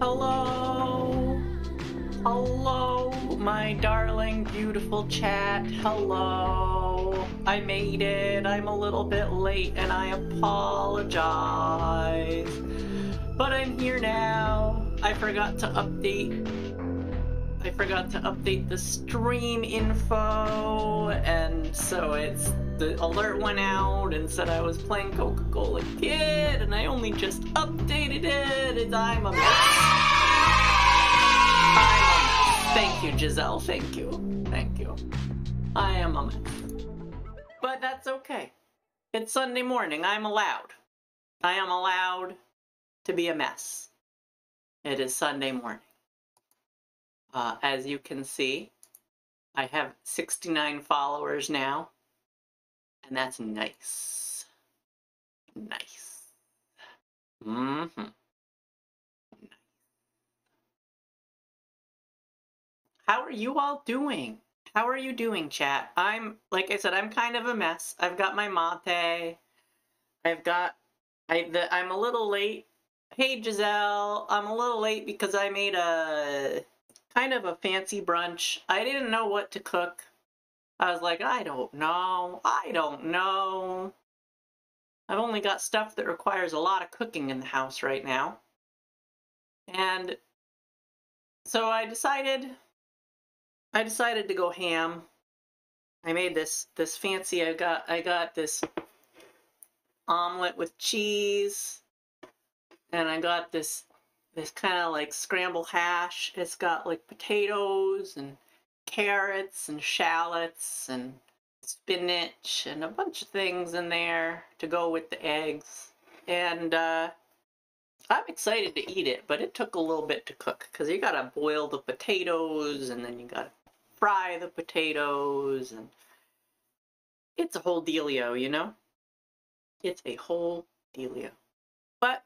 Hello! Hello, my darling, beautiful chat. Hello! I made it. I'm a little bit late and I apologize. But I'm here now. I forgot to update the stream info, and so the alert went out and said I was playing Coca-Cola Kid, and I only just updated it, and I'm a mess. Thank you, Giselle. Thank you. Thank you. I am a mess. But that's okay. It's Sunday morning. I'm allowed. I am allowed to be a mess. It is Sunday morning. As you can see, I have 69 followers now, and that's nice. Nice. Mm-hmm. How are you all doing? How are you doing, chat? Like I said, I'm kind of a mess. I've got my mate. I'm a little late. Hey, Giselle, I'm a little late because I made a kind of a fancy brunch. I didn't know what to cook. I was like, I don't know. I've only got stuff that requires a lot of cooking in the house right now. And so I decided to go ham. I made this fancy, I got this omelet with cheese, and I got this kind of like scrambled hash. It's got like potatoes and carrots and shallots and spinach and a bunch of things in there to go with the eggs. And I'm excited to eat it, but it took a little bit to cook because you gotta boil the potatoes and then you gotta fry the potatoes, and it's a whole dealio, you know? It's a whole dealio. But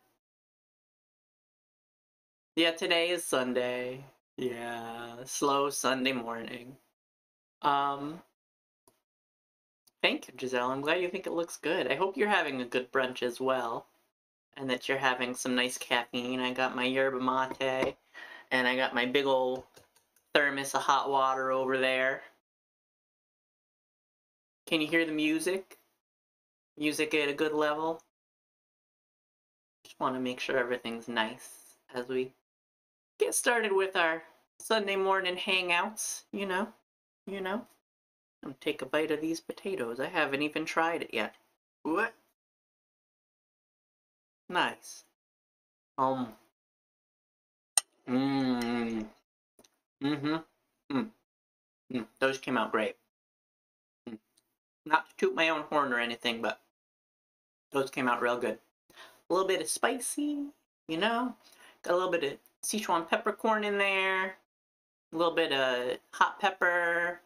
yeah, today is Sunday. Yeah, slow Sunday morning. Thank you, Giselle. I'm glad you think it looks good. I hope you're having a good brunch as well, and that you're having some nice caffeine. I got my yerba mate, and I got my big old thermos of hot water over there. Can you hear the music? Music at a good level? Just want to make sure everything's nice as we get started with our Sunday morning hangouts, you know? I'm gonna take a bite of these potatoes. I haven't even tried it yet. What? Nice. Those came out great. Not to toot my own horn or anything, but those came out real good. A little bit of spicy, you know? Got a little bit of Sichuan peppercorn in there. A little bit of hot pepper.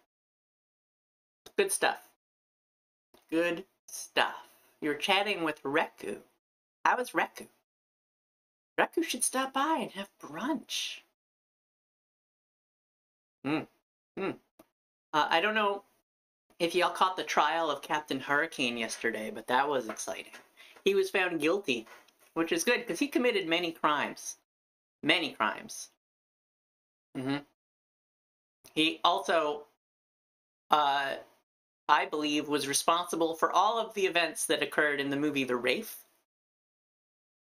Good stuff. Good stuff. You're chatting with Reku. How is Reku? Reku should stop by and have brunch. I don't know if y'all caught the trial of Captain Hurricane yesterday, but that was exciting. He was found guilty, which is good because he committed many crimes. Many crimes. He also, I believe, was responsible for all of the events that occurred in the movie The Wraith.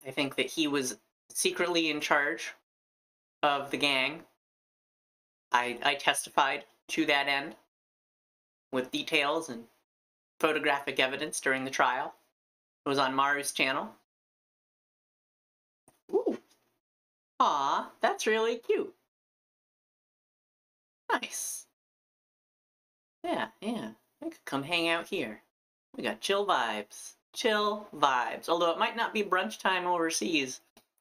I think that he was secretly in charge of the gang. I testified to that end with details and photographic evidence during the trial. It was on Maru's channel. Ooh. Aw, that's really cute. Nice. Yeah. I could come hang out here. We got chill vibes. Chill vibes. Although it might not be brunch time overseas,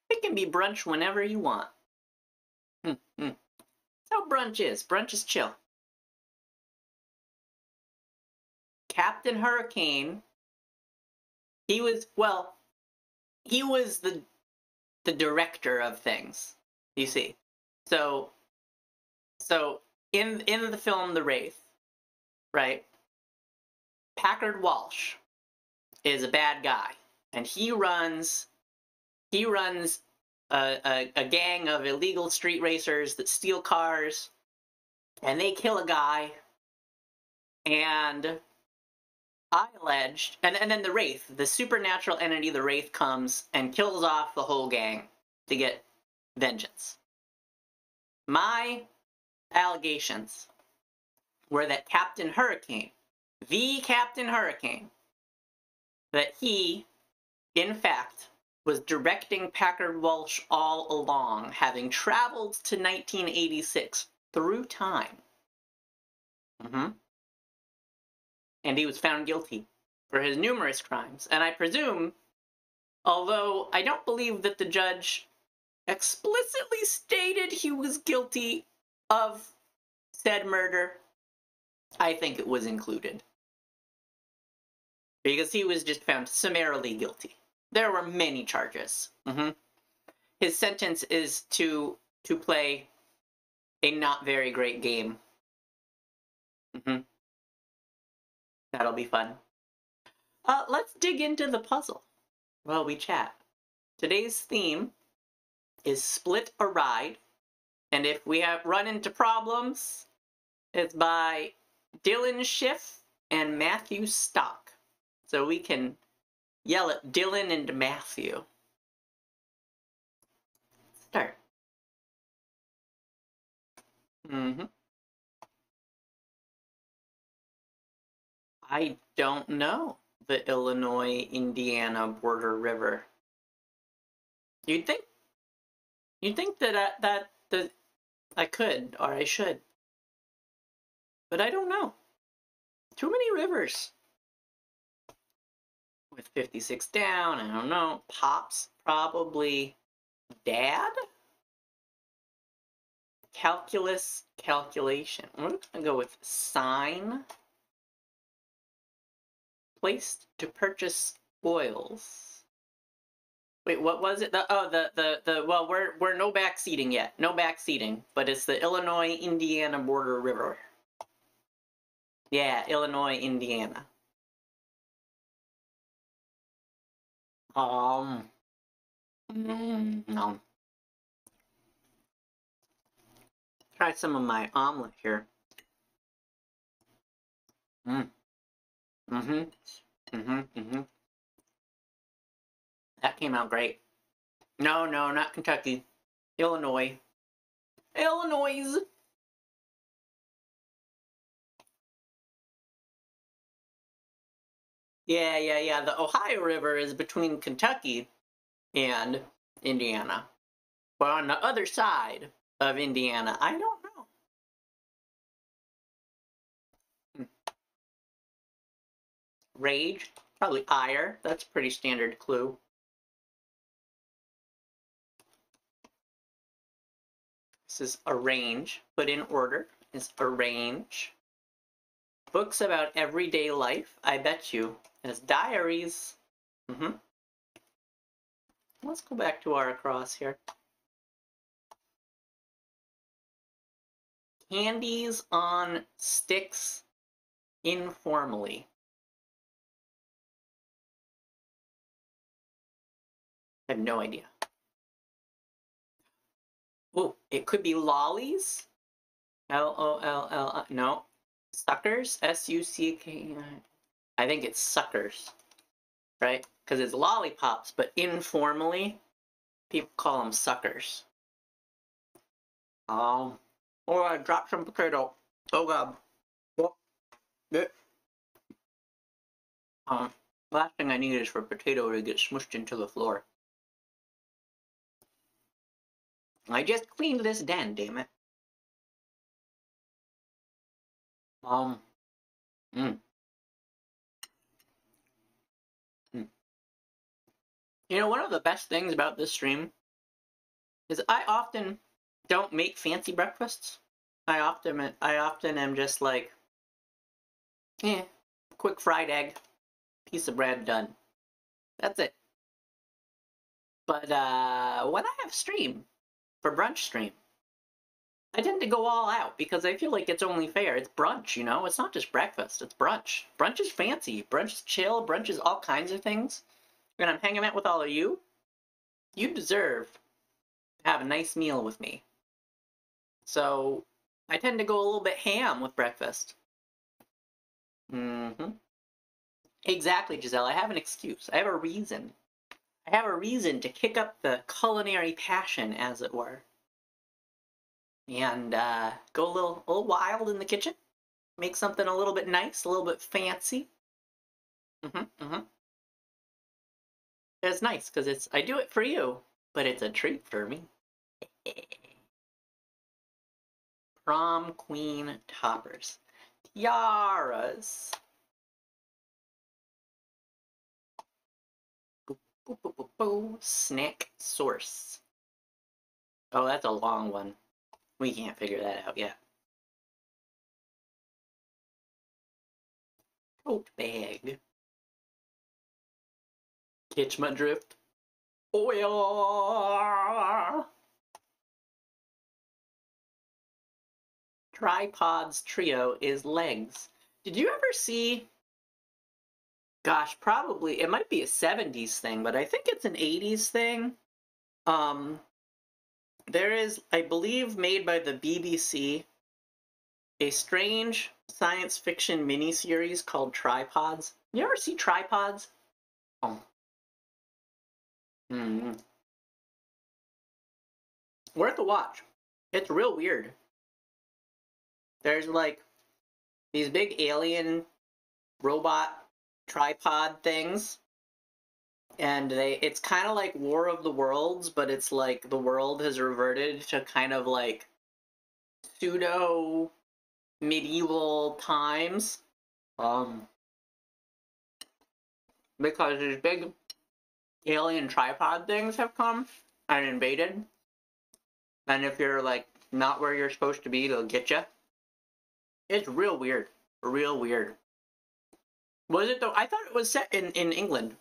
it can be brunch whenever you want. That's how brunch is. Brunch is chill. Captain Hurricane, he was the director of things, you see. So in the film The Wraith, right, Packard Walsh is a bad guy, and he runs a gang of illegal street racers that steal cars, and they kill a guy, and I alleged, and then the Wraith, the supernatural entity, the Wraith, comes and kills off the whole gang to get vengeance. My allegations were that Captain Hurricane, the Captain Hurricane, that he, in fact, was directing Packard Walsh all along, having traveled to 1986 through time. And he was found guilty for his numerous crimes. And I presume, although I don't believe that the judge explicitly stated he was guilty of said murder, I think it was included. Because he was just found summarily guilty. There were many charges. His sentence is to play a not very great game. That'll be fun. Let's dig into the puzzle while we chat. Today's theme is Split a Ride, and if we have run into problems, it's by Dylan Schiff and Matthew Stock. So we can yell at Dylan and Matthew. Start. I don't know the Illinois-Indiana border river. You'd think that I could, or I should. But I don't know. Too many rivers. With 56 down, I don't know. Pops, probably dad? Calculus, calculation. We're gonna go with sign. Placed to purchase oils. Wait, what was it? Well, we're no backseating yet. No backseating, but it's the Illinois-Indiana border river. Yeah, Illinois, Indiana. No. Try some of my omelet here. That came out great. No, not Kentucky. Illinois. Illinois! Yeah. The Ohio River is between Kentucky and Indiana. But on the other side of Indiana, I don't know. Rage, probably ire. That's a pretty standard clue. This is arrange. Put in order is arrange. Books about everyday life, I bet you, as diaries. Let's go back to our across here. Candies on sticks informally. I have no idea. Oh, it could be lollies. L-O-L-L. No. Suckers. S-U-C-K. I think it's suckers. Right? Because it's lollipops, but informally, people call them suckers. Oh, I dropped some potato. Oh, God. Oh. Last thing I need is for potato to get smushed into the floor. I just cleaned this den, damn it. You know, one of the best things about this stream is I often don't make fancy breakfasts. I often am just like, quick fried egg, piece of bread, done. That's it. But when I have stream, for brunch stream, I tend to go all out because I feel like it's only fair. It's brunch, you know? It's not just breakfast, it's brunch. Brunch is fancy. Brunch is chill. Brunch is all kinds of things. And I'm hanging out with all of you. You deserve have a nice meal with me. So I tend to go a little bit ham with breakfast. Mm-hmm. Exactly, Giselle. I have an excuse. I have a reason. I have a reason to kick up the culinary passion, as it were, and go a little wild in the kitchen. Make something a little bit nice, a little bit fancy. Mm-hmm. It's nice because I do it for you, but it's a treat for me. Prom queen toppers, tiaras. Boo, boo, boo, boo, boo. Snack source. Oh, that's a long one. We can't figure that out yet. Tote bag. Catch my drift. Oh yeah. Tripod's trio is legs. Did you ever see? Gosh, probably it might be a 70s thing, but I think it's an 80s thing. Um, there is, I believe, made by the BBC, a strange science fiction miniseries called Tripods. You ever see Tripods? Oh. Mm. Worth a watch. It's real weird. There's like these big alien robot tripod things, and it's kind of like War of the Worlds, but it's like the world has reverted to kind of like pseudo medieval times. Um, because these big alien tripod things have come and invaded, and if you're like not where you're supposed to be, they'll get you. It's real weird. Real weird. Was it though? I thought it was set in England.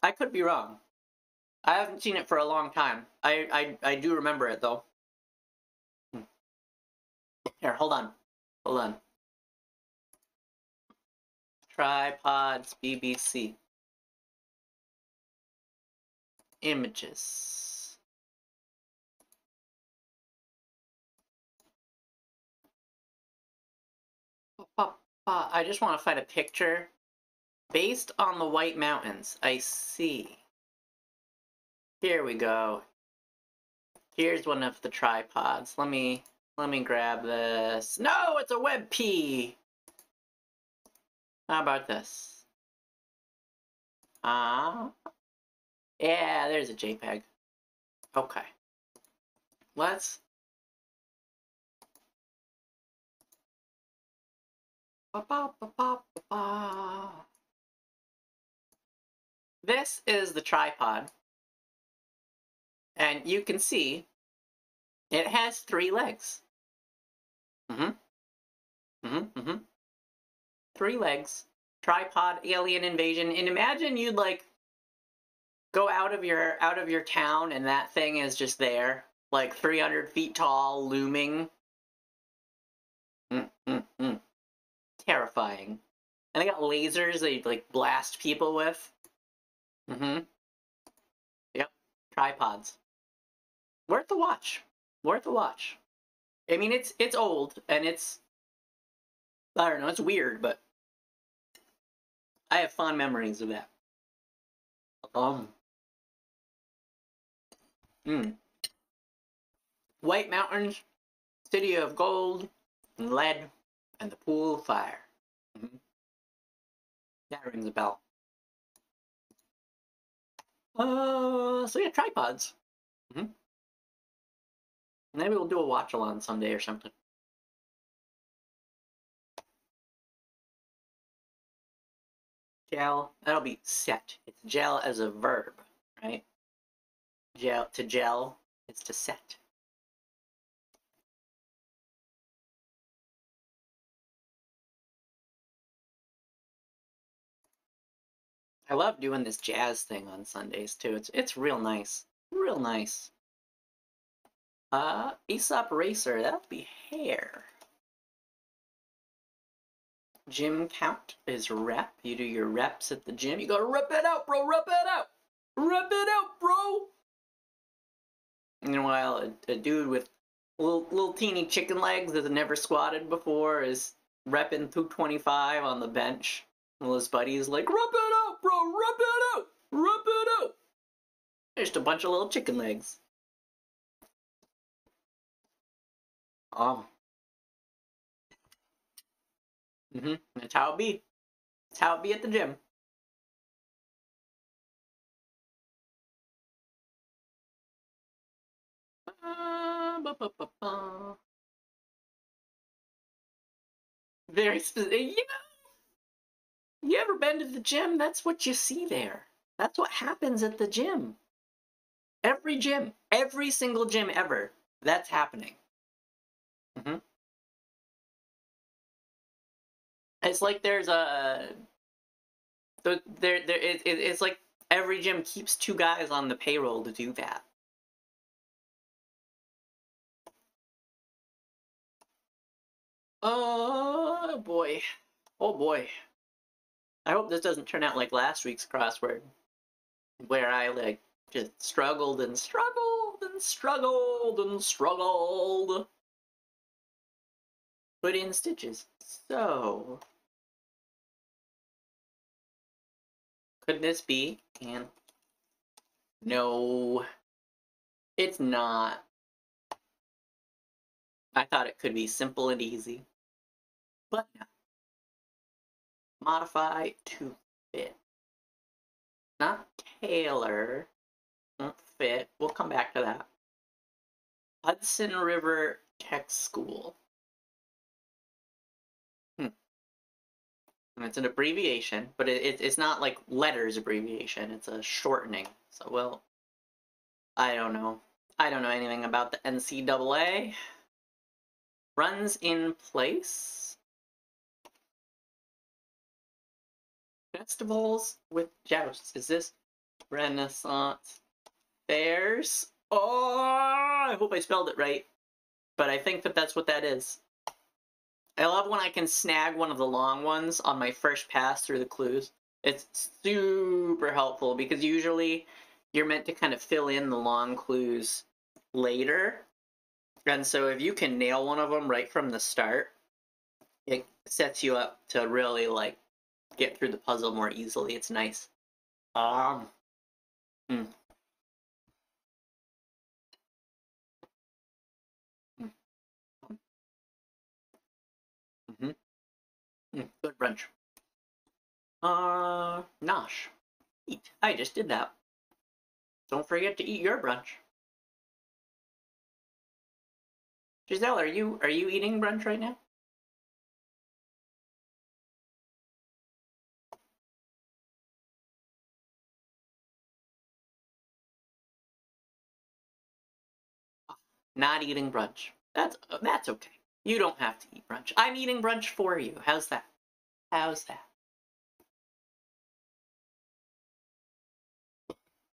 I could be wrong. I haven't seen it for a long time. I do remember it though. Here, hold on. Hold on. Tripods BBC. Images. I just want to find a picture based on the White Mountains. I see. Here we go. Here's one of the tripods. Let me grab this. No, it's a WebP. How about this? Yeah, there's a JPEG. Okay. Let's This is the tripod, and you can see it has 3 legs. Mm-hmm. 3 legs. Tripod alien invasion. And imagine you'd like go out of your town and that thing is just there, like 300 feet tall, looming. Terrifying. And they got lasers they like blast people with. Yep. Tripods. Worth the watch. Worth the watch. I mean, it's old and I don't know, it's weird, but I have fond memories of that. White Mountains, City of Gold, and Lead, and the Pool of Fire. That rings a bell. So yeah, tripods. Maybe we'll do a watch-along someday or something. Gel, that'll be set. It's gel as a verb, right? To gel is to set. I love doing this jazz thing on Sundays too. It's real nice. Real nice. Aesop Racer, that'll be hair. Gym count is rep. You do your reps at the gym. You gotta rep it out, bro. Rep it out. Rep it out, bro. Meanwhile, a dude with little teeny chicken legs that had never squatted before is repping 225 on the bench. Well, his buddy is like, rub it out, bro, rub it out, rub it out. Just a bunch of little chicken legs. That's how it be. That's how it be at the gym. Very specific. You ever been to the gym? That's what you see there. That's what happens at the gym. Every gym, every single gym ever, that's happening. It's like there's it's like every gym keeps 2 guys on the payroll to do that. Oh boy. Oh boy. I hope this doesn't turn out like last week's crossword, where I like just struggled and struggled and struggled and struggled. Put in stitches. So, could this be? And no, it's not. I thought it could be simple and easy, but no. Modify to fit. Not tailor. Won't fit. We'll come back to that. Hudson River Tech School. And it's an abbreviation, but it's not like letters abbreviation. It's a shortening. So, well, I don't know. I don't know anything about the NCAA. Runs in place. Festivals with jousts. Is this Renaissance fairs? Oh, I hope I spelled it right. But I think that that's what that is. I love when I can snag one of the long ones on my first pass through the clues. It's super helpful because usually you're meant to kind of fill in the long clues later. And so if you can nail one of them right from the start, it sets you up to really like get through the puzzle more easily. It's nice. Good brunch. Nosh. Eat. I just did that. Don't forget to eat your brunch. Giselle, are you eating brunch right now? Not eating brunch. That's okay. You don't have to eat brunch. I'm eating brunch for you. How's that? How's that?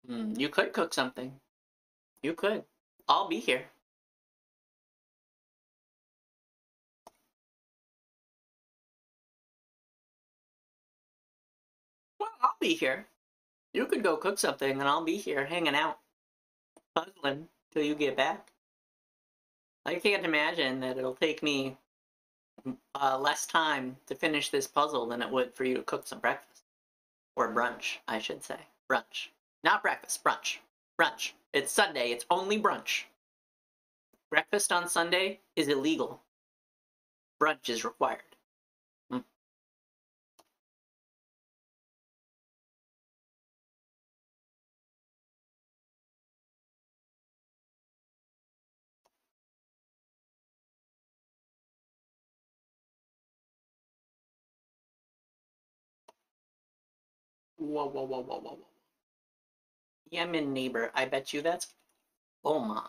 You could cook something. You could. I'll be here. Well, I'll be here. You could go cook something and I'll be here hanging out, puzzling till you get back. I can't imagine that it'll take me less time to finish this puzzle than it would for you to cook some breakfast. Or brunch, I should say. Brunch. Not breakfast, brunch. Brunch. It's Sunday, it's only brunch. Breakfast on Sunday is illegal. Brunch is required. Whoa. Yemen neighbor, I bet you that's Oman.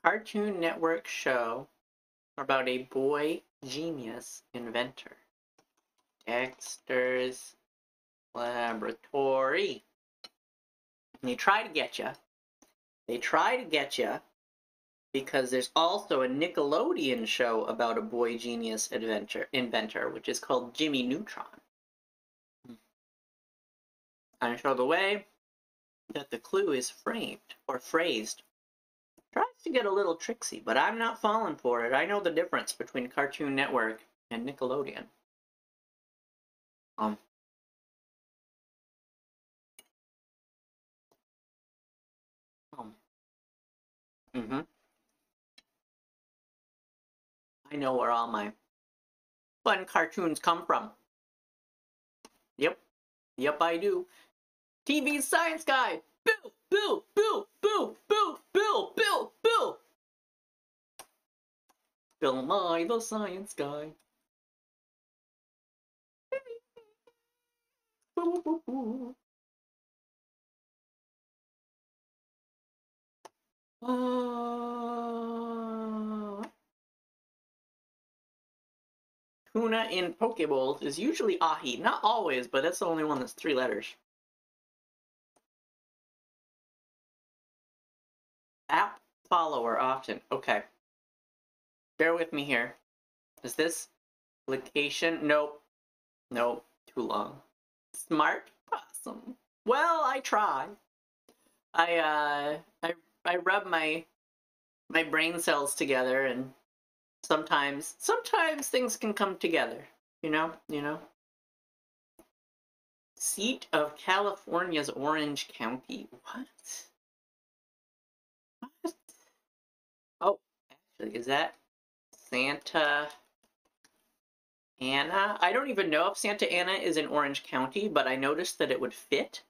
Cartoon Network show about a boy genius inventor. Dexter's Laboratory. And they try to get you. They try to get you because there's also a Nickelodeon show about a boy genius inventor, which is called Jimmy Neutron. And so the way that the clue is framed or phrased tries to get a little tricksy, but I'm not falling for it. I know the difference between Cartoon Network and Nickelodeon. Mm-hmm. I know where all my fun cartoons come from. Yep. Yep, I do. TV Science Guy! Bill! Bill! Bill! Bill! Bill! Bill! Bill! Bill! Bill Nye, the Science Guy. Tuna in Pokeballs is usually ahi. Not always, but that's the only one that's 3 letters. App follower often. Okay. Bear with me here. Is this location? Nope. Nope. Too long. Smart possum. Well, I try. I rub my brain cells together, and sometimes things can come together. You know. Seat of California's Orange County. What? Oh, actually, is that Santa Ana? I don't even know if Santa Ana is in Orange County, but I noticed that it would fit,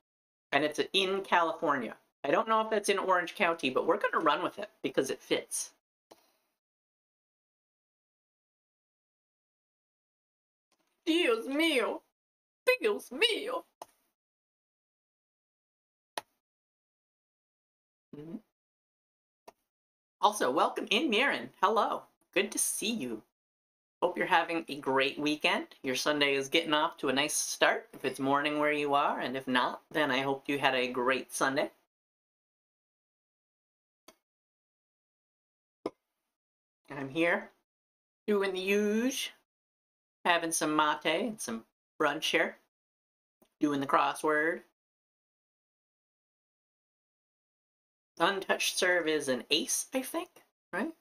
and it's in California. I don't know if that's in Orange County, but we're going to run with it because it fits. Dios mío. Dios mío. Mm-hmm. Also, welcome in, Mirren. Hello. Good to see you. Hope you're having a great weekend. Your Sunday is getting off to a nice start if it's morning where you are, and if not, then I hope you had a great Sunday. I'm here doing the usual, having some mate and some brunch here, doing the crossword. Untouched serve is an ace, I think, right?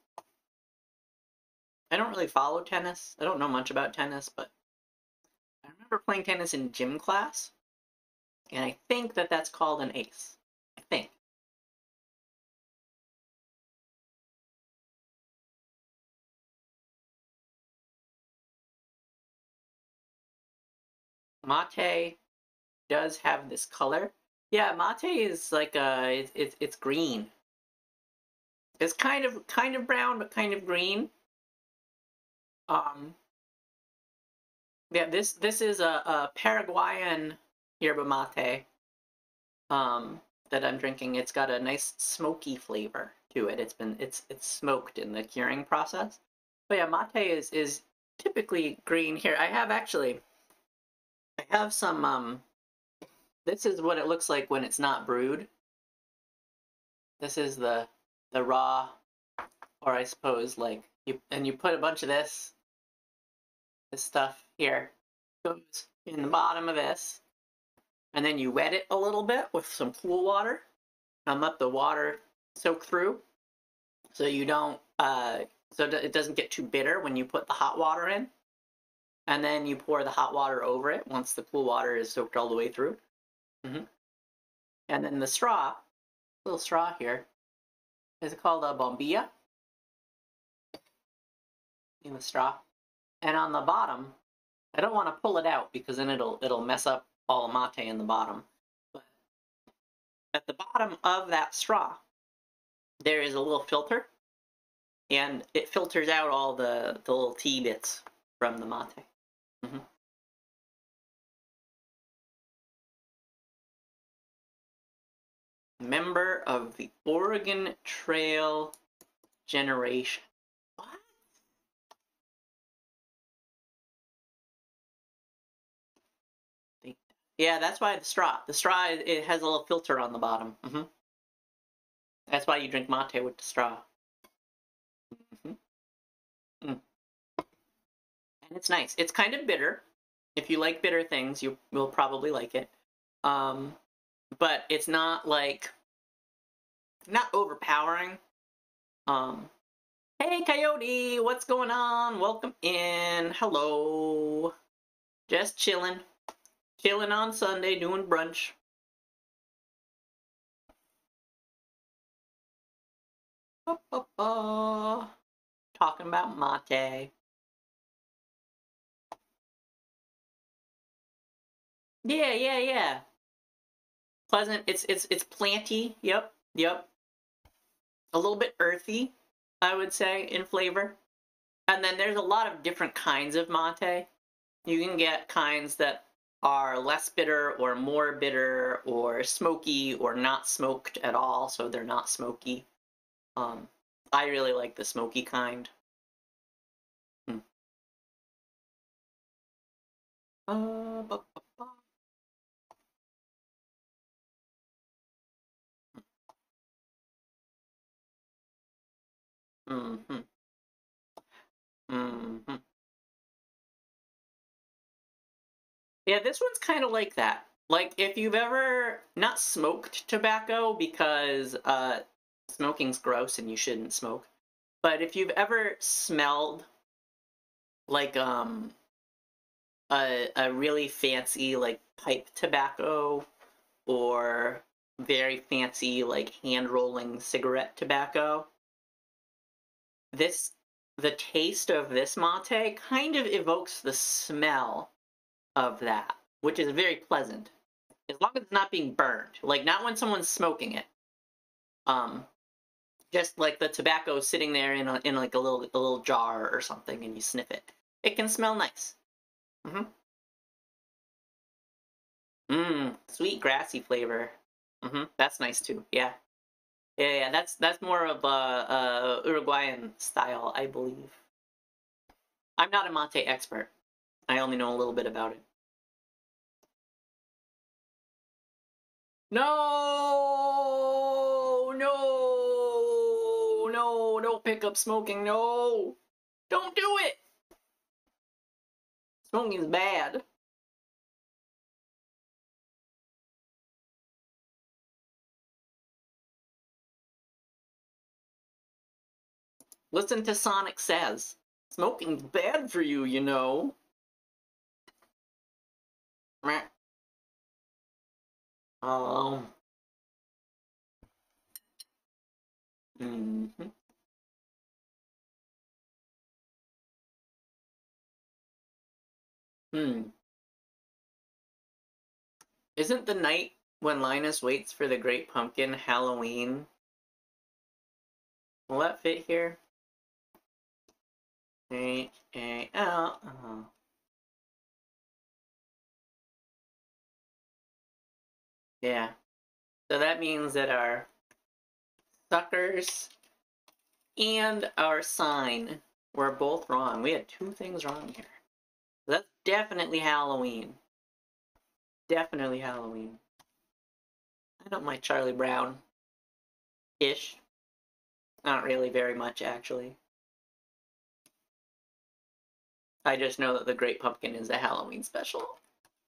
I don't really follow tennis. I don't know much about tennis, but I remember playing tennis in gym class, and I think that that's called an ace. I think. Mate does have this color. Yeah, mate is like it's green. It's kind of brown, but kind of green. Um, yeah, this is a Paraguayan yerba mate. That I'm drinking. It's got a nice smoky flavor to it. It's smoked in the curing process. But yeah, mate is typically green. Here, I have some this is what it looks like when it's not brewed. This is the raw, or I suppose like you put a bunch of this stuff here, goes in the bottom of this, and then you wet it a little bit with some cool water and let the water soak through, so you don't so it doesn't get too bitter when you put the hot water in, and then you pour the hot water over it once the cool water is soaked all the way through. And then the straw, little straw here, is called a bombilla in the straw. And on the bottom, I don't want to pull it out because then it'll mess up all the mate in the bottom. But at the bottom of that straw, there is a little filter, and it filters out all the little tea bits from the mate. Member of the Oregon Trail generation. What? Yeah, that's why the straw. The straw, it has a little filter on the bottom. That's why you drink mate with the straw. and it's nice. It's kind of bitter. If you like bitter things, you will probably like it. But it's not like not overpowering. Hey Coyote, what's going on? Welcome in. Hello. Just chilling. Chilling on Sunday, doing brunch. Talking about mate. Yeah. Pleasant. It's planty. Yep. A little bit earthy, I would say, in flavor. And then there's a lot of different kinds of mate. You can get kinds that are less bitter or more bitter or smoky or not smoked at all, so they're not smoky. I really like the smoky kind. Hmm. Ba, ba, ba. Mm-hmm. Mm-hmm. Yeah, this one's kind of like that. Like, if you've ever not smoked tobacco because smoking's gross and you shouldn't smoke, but if you've ever smelled like a really fancy like pipe tobacco or very fancy like hand rolling cigarette tobacco, this the taste of this mate kind of evokes the smell of that, which is very pleasant. As long as it's not being burned, like not when someone's smoking it. Um, just like the tobacco sitting there in like a little jar or something, and you sniff it. It can smell nice. Mm-hmm. Sweet grassy flavor. Mm-hmm. That's nice too. Yeah. That's more of a Uruguayan style, I believe. I'm not a mate expert. I only know a little bit about it. No, don't pick up smoking. No, don't do it. Smoking is bad. Listen to Sonic Says. Smoking's bad for you, you know. Meh. Um. Mm-hmm. Hmm. Isn't the night when Linus waits for the Great Pumpkin Halloween? Will that fit here? H-A-L. Yeah. So that means that our suckers and our sign were both wrong. We had two things wrong here. That's definitely Halloween. Definitely Halloween. I don't like Charlie Brown. Ish. Not really very much, actually. I just know that the Great Pumpkin is a Halloween special.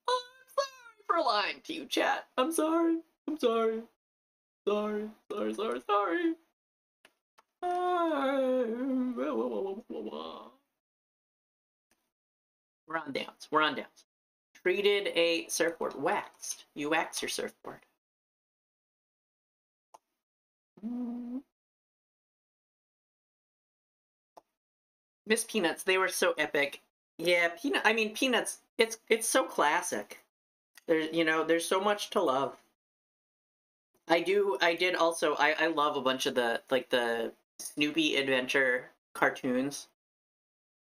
Oh, I'm sorry for lying to you, chat. I'm sorry. I'm sorry. Sorry. We're on downs. We're on downs. Treated a surfboard. Waxed. You wax your surfboard. Miss Peanuts, they were so epic. Yeah, Peanuts, it's so classic. There's so much to love. I did also I love a bunch of the Snoopy adventure cartoons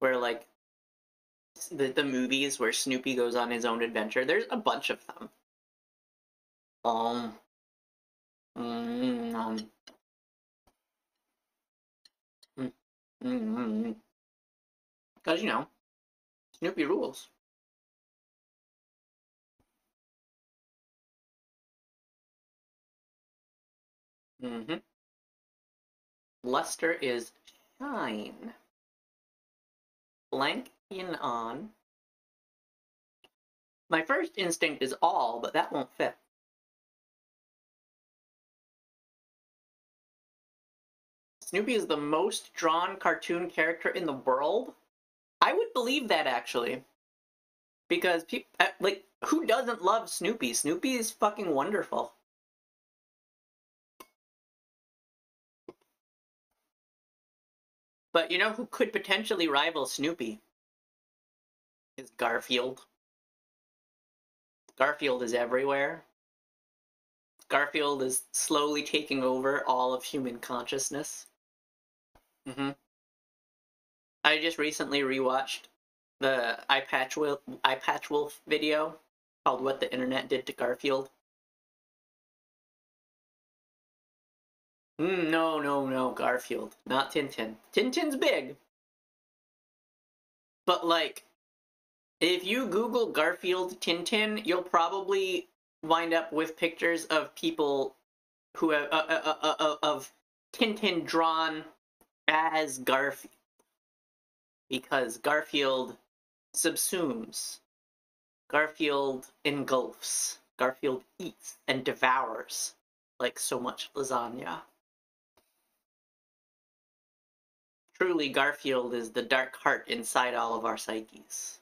where like the movies where Snoopy goes on his own adventure. There's a bunch of them. Um, mm, um, mm, because Snoopy rules. Mm-hmm. Luster is shine. Blank in on. My first instinct is all, but that won't fit. Snoopy is the most drawn cartoon character in the world? I would believe that, actually. Because people, like, who doesn't love Snoopy? Snoopy is fucking wonderful. But you know who could potentially rival Snoopy? Is Garfield. Garfield is everywhere. Garfield is slowly taking over all of human consciousness. I just recently rewatched the Eye Patch Wolf video called "What the Internet Did to Garfield." No, Garfield, not Tintin. Tintin's big, but like, if you Google Garfield Tintin, you'll probably wind up with pictures of people who have of Tintin drawn as Garfield, because Garfield subsumes, Garfield engulfs, Garfield eats and devours like so much lasagna. Truly, Garfield is the dark heart inside all of our psyches.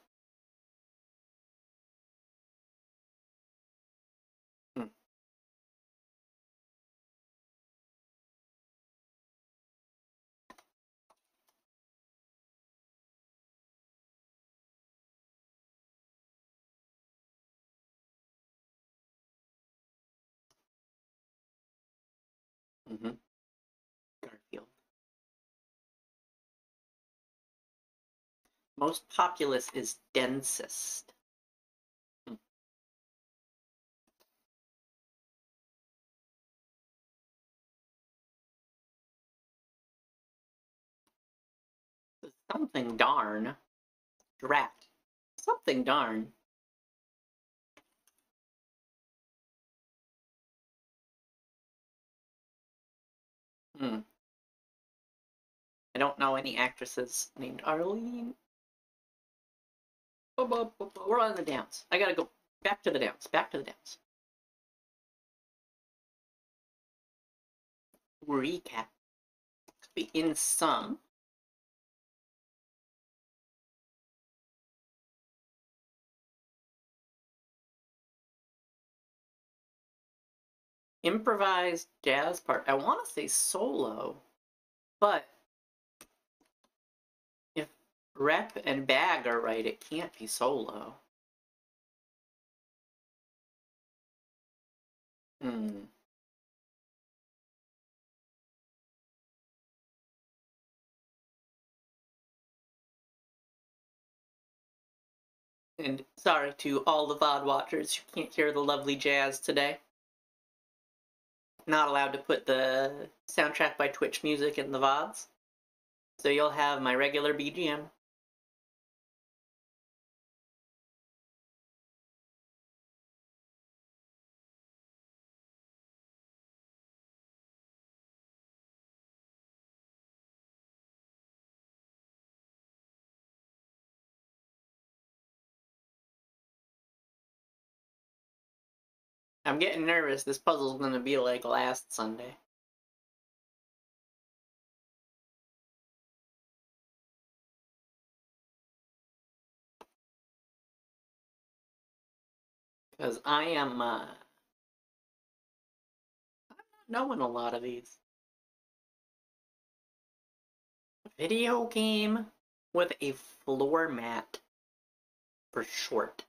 Hmm. Mm-hmm. Garfield. Most populous is densest. Hmm. Something darn. Drat. Something darn. Hmm. I don't know any actresses named Arlene. We're on the downs. I gotta go back to the downs. Back to the downs. Recap. Could be in some. Improvised jazz part. I want to say solo, but if rep and bag are right, it can't be solo. Hmm. And sorry to all the VOD watchers who can't hear the lovely jazz today. Not allowed to put the soundtrack by Twitch music in the VODs. So you'll have my regular BGM. I'm getting nervous. This puzzle's gonna be like last Sunday. Because I'm not knowing a lot of these. Video game with a floor mat for short.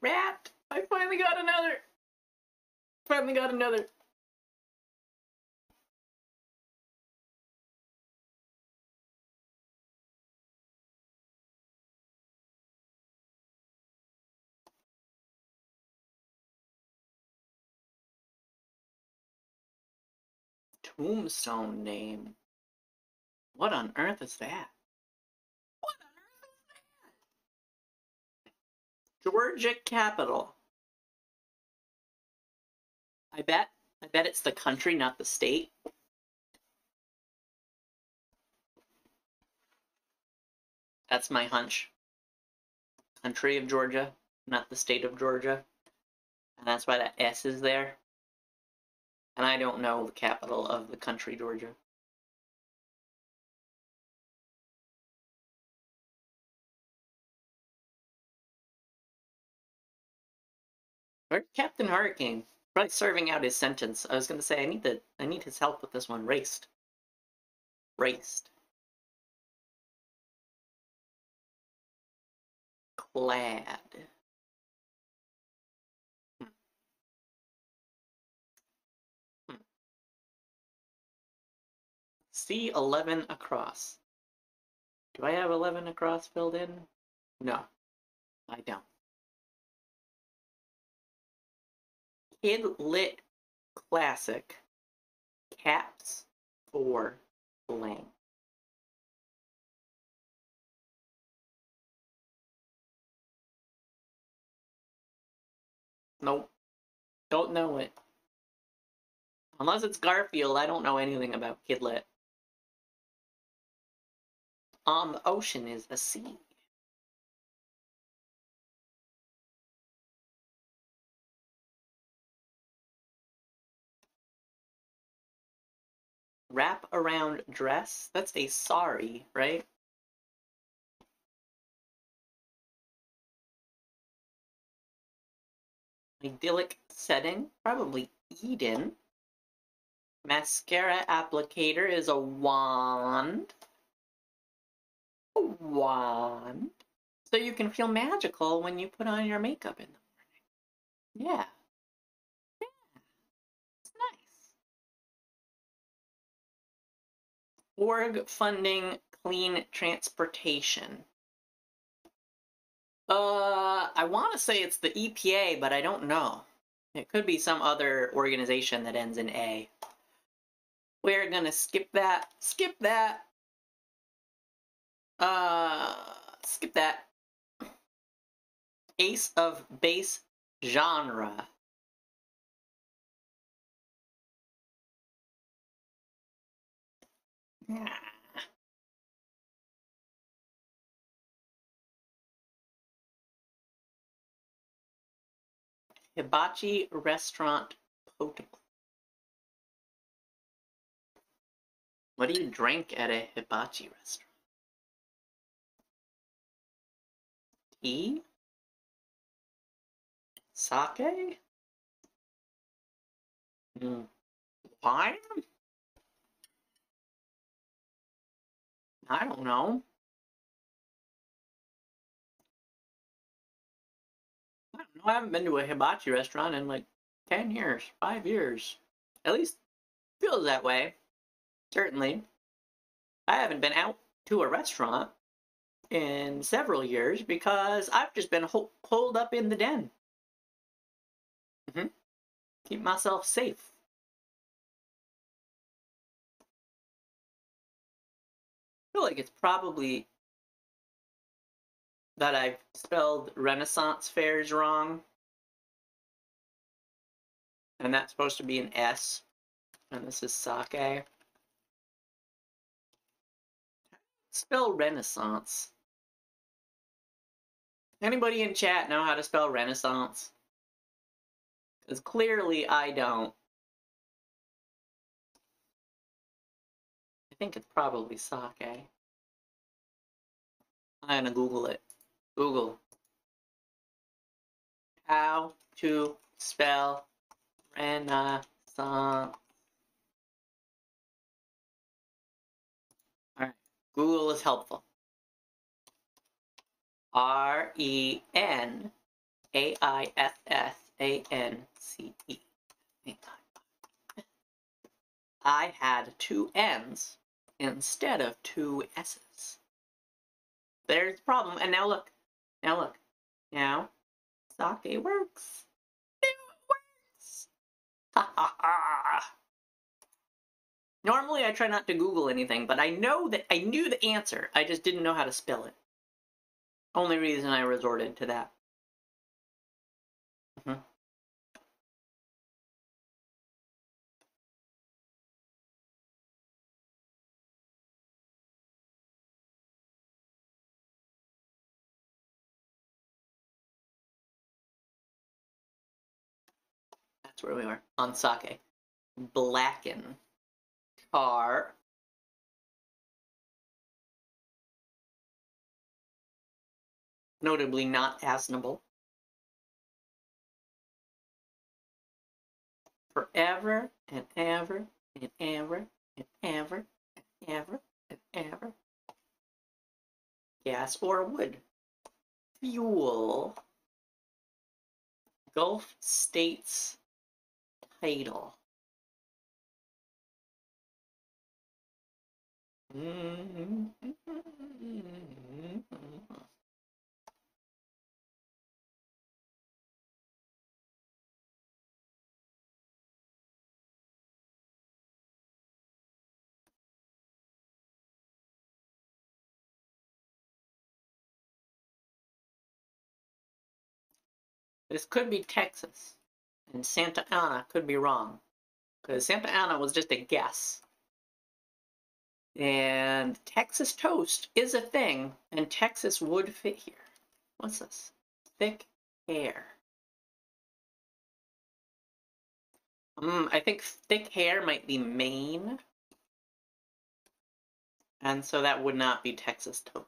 Rat! I finally got another! Finally got another! tombstone name. What on earth is that? What on earth is that? Georgia capital. I bet it's the country, not the state. That's my hunch. Country of Georgia, not the state of Georgia. And that's why that S is there. And I don't know the capital of the country, Georgia. Where's Captain Hurricane? Probably serving out his sentence. I was gonna say I need his help with this one. Raced. Clad. C11 across. Do I have 11 across filled in? No, I don't. Kid Lit Classic. Caps for blank. Nope. Don't know it. Unless it's Garfield, I don't know anything about Kid Lit. On the ocean is a sea. Wrap around dress? That's a sari, right? Idyllic setting? Probably Eden. Mascara applicator is a wand. A wand. So you can feel magical when you put on your makeup in the morning. Yeah. Yeah. It's nice. Org funding clean transportation. I want to say it's the EPA, but I don't know. It could be some other organization that ends in A. We're gonna skip that. Skip that. Skip that. Ace of base genre. Yeah. Hibachi restaurant potable. What do you drink at a hibachi restaurant? Tea? Sake? Wine? I don't know. I haven't been to a hibachi restaurant in like 10 years, 5 years. At least feels that way. Certainly. I haven't been out to a restaurant in several years because I've just been holed up in the den. Keep myself safe. I feel like it's probably that I've spelled Renaissance fairs wrong. And that's supposed to be an S. And this is sake. Spell Renaissance. Anybody in chat know how to spell Renaissance? Because clearly I don't. I think it's probably sake. I'm gonna Google it. Google. How to spell Renaissance. Alright. Google is helpful. Renaissance. I had 2 N's instead of 2 S's. There's the problem. And now look. Now look. Now, sake works. It works. Ha ha ha. Normally I try not to Google anything, but I knew the answer. I just didn't know how to spell it. Only reason I resorted to that. Mm-hmm. That's where we were, on sake. Blacken. Car. Notably not asnable. Forever and ever and ever and ever and ever and ever. Gas or wood. Fuel. Gulf States title. This could be Texas, and Santa Ana could be wrong, because Santa Ana was just a guess. And Texas toast is a thing, and Texas would fit here. What's this? Thick hair. I think thick hair might be Maine. And so that would not be Texas toast.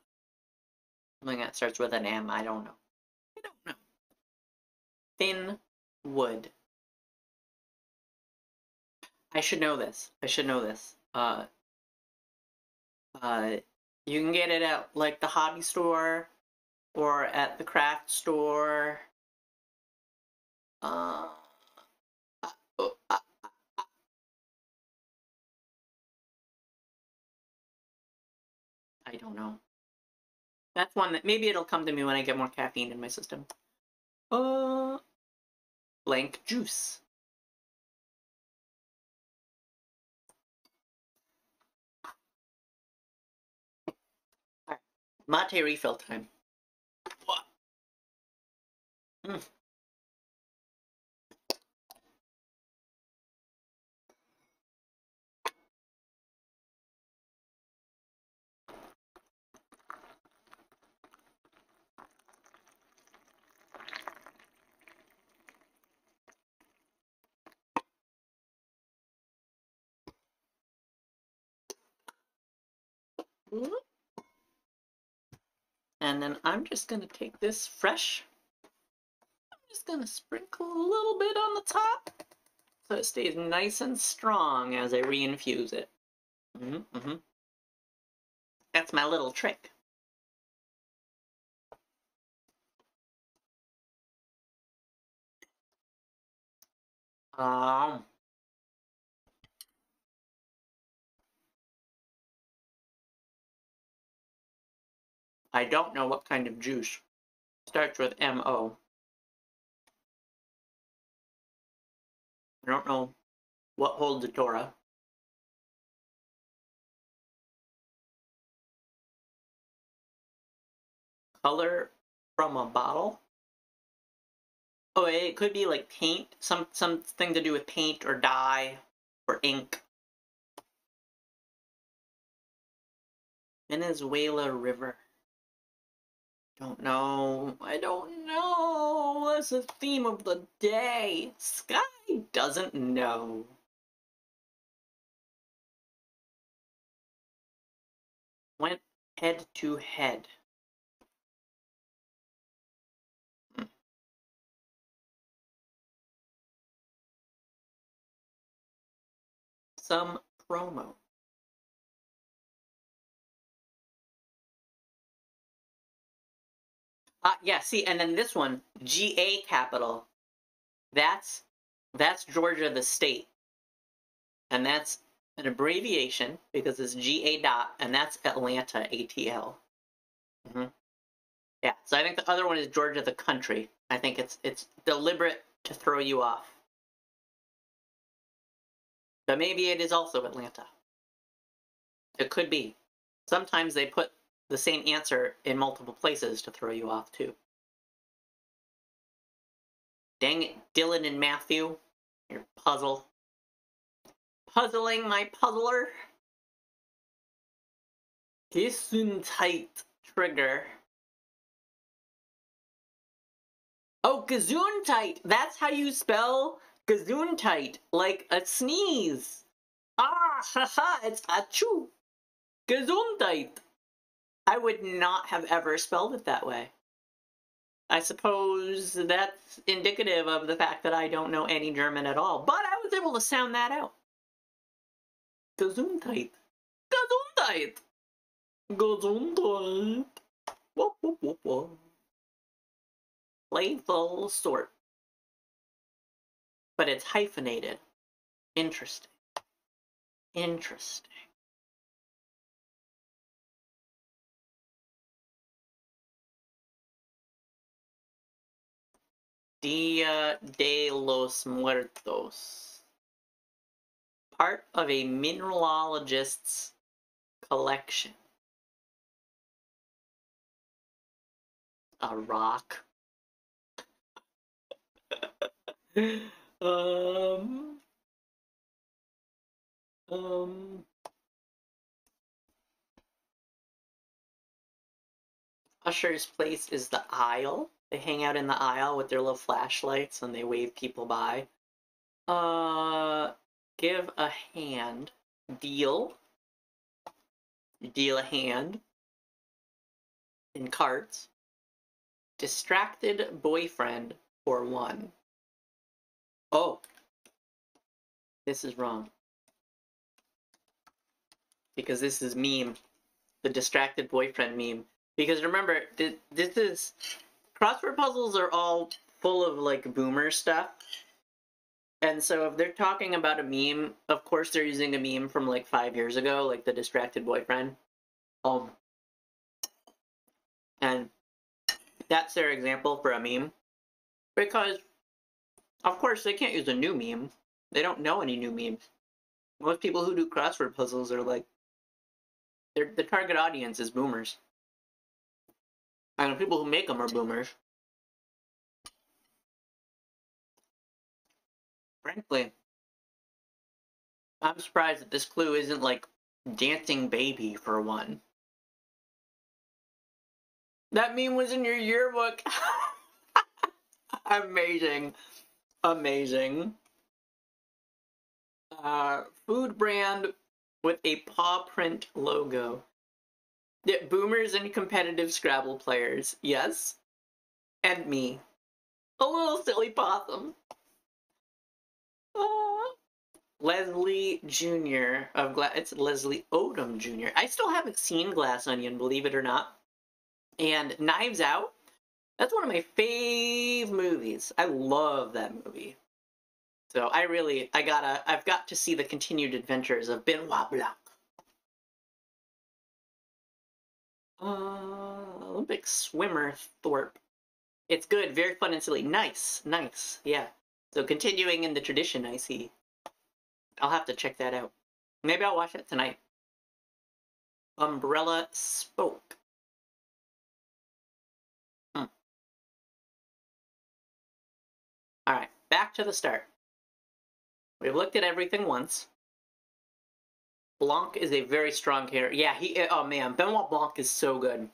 Something that starts with an M, I don't know. I don't know. Thin wood. I should know this. I should know this. You can get it at like the hobby store or at the craft store. I don't know. That's one that maybe it'll come to me when I get more caffeine in my system. Blank juice. All right. Mate refill time. What? And then I'm just gonna take this fresh. I'm just gonna sprinkle a little bit on the top so it stays nice and strong as I reinfuse it. That's my little trick. I don't know what kind of juice. Starts with M-O. I don't know what holds the Torah. Color from a bottle. Oh, it could be like paint. Something to do with paint or dye or ink. Venezuela River. Don't know. I don't know. That's the theme of the day. Sky doesn't know. Went head to head. Some promo. Yeah, see, and then this one, GA capital. That's Georgia the state. And that's an abbreviation because it's GA dot, and that's Atlanta ATL. Yeah, so I think the other one is Georgia the country. I think it's deliberate to throw you off. But maybe it is also Atlanta. It could be. Sometimes they put the same answer in multiple places to throw you off, too. Dang it, Dylan and Matthew. Your puzzle. Puzzling my puzzler. Gesundheit trigger. Oh, Gesundheit! That's how you spell Gesundheit, like a sneeze. Ah, haha, it's achoo. Gesundheit. I would not have ever spelled it that way. I suppose that's indicative of the fact that I don't know any German at all, but I was able to sound that out. Gesundheit. Gesundheit. Gesundheit. Whoop, whoop, whoop, whoop. Playful sort. But it's hyphenated. Interesting. Interesting. Dia de los Muertos. Part of a mineralogist's collection. A rock. Usher's place is the aisle. They hang out in the aisle with their little flashlights and they wave people by. Give a hand. Deal. You deal a hand. In cards. Distracted boyfriend for one. Oh. This is wrong. Because this is meme. The distracted boyfriend meme. Because remember, this is... Crossword puzzles are all full of, like, boomer stuff. And so if they're talking about a meme, of course they're using a meme from, like, 5 years ago, like the distracted boyfriend. And that's their example for a meme. Because, of course, they can't use a new meme. They don't know any new memes. Most people who do crossword puzzles are, like... The target audience is boomers. And the people who make them are boomers. Frankly, I'm surprised that this clue isn't like dancing baby for one. That meme was in your yearbook. Amazing. Amazing. Food brand with a paw print logo. Yeah, boomers and competitive Scrabble players. Yes. And me. A little silly possum. Leslie Jr. of it's Leslie Odom Jr. I still haven't seen Glass Onion, believe it or not. And Knives Out. That's one of my fave movies. I love that movie. So I've got to see the continued adventures of Benoit Blanc. Olympic swimmer Thorpe. It's good, very fun and silly. Nice, nice, yeah. So continuing in the tradition, I see. I'll have to check that out. Maybe I'll watch it tonight. Umbrella spoke. Alright, back to the start. We've looked at everything once. Blanc is a very strong character. Yeah, oh man, Benoit Blanc is so good.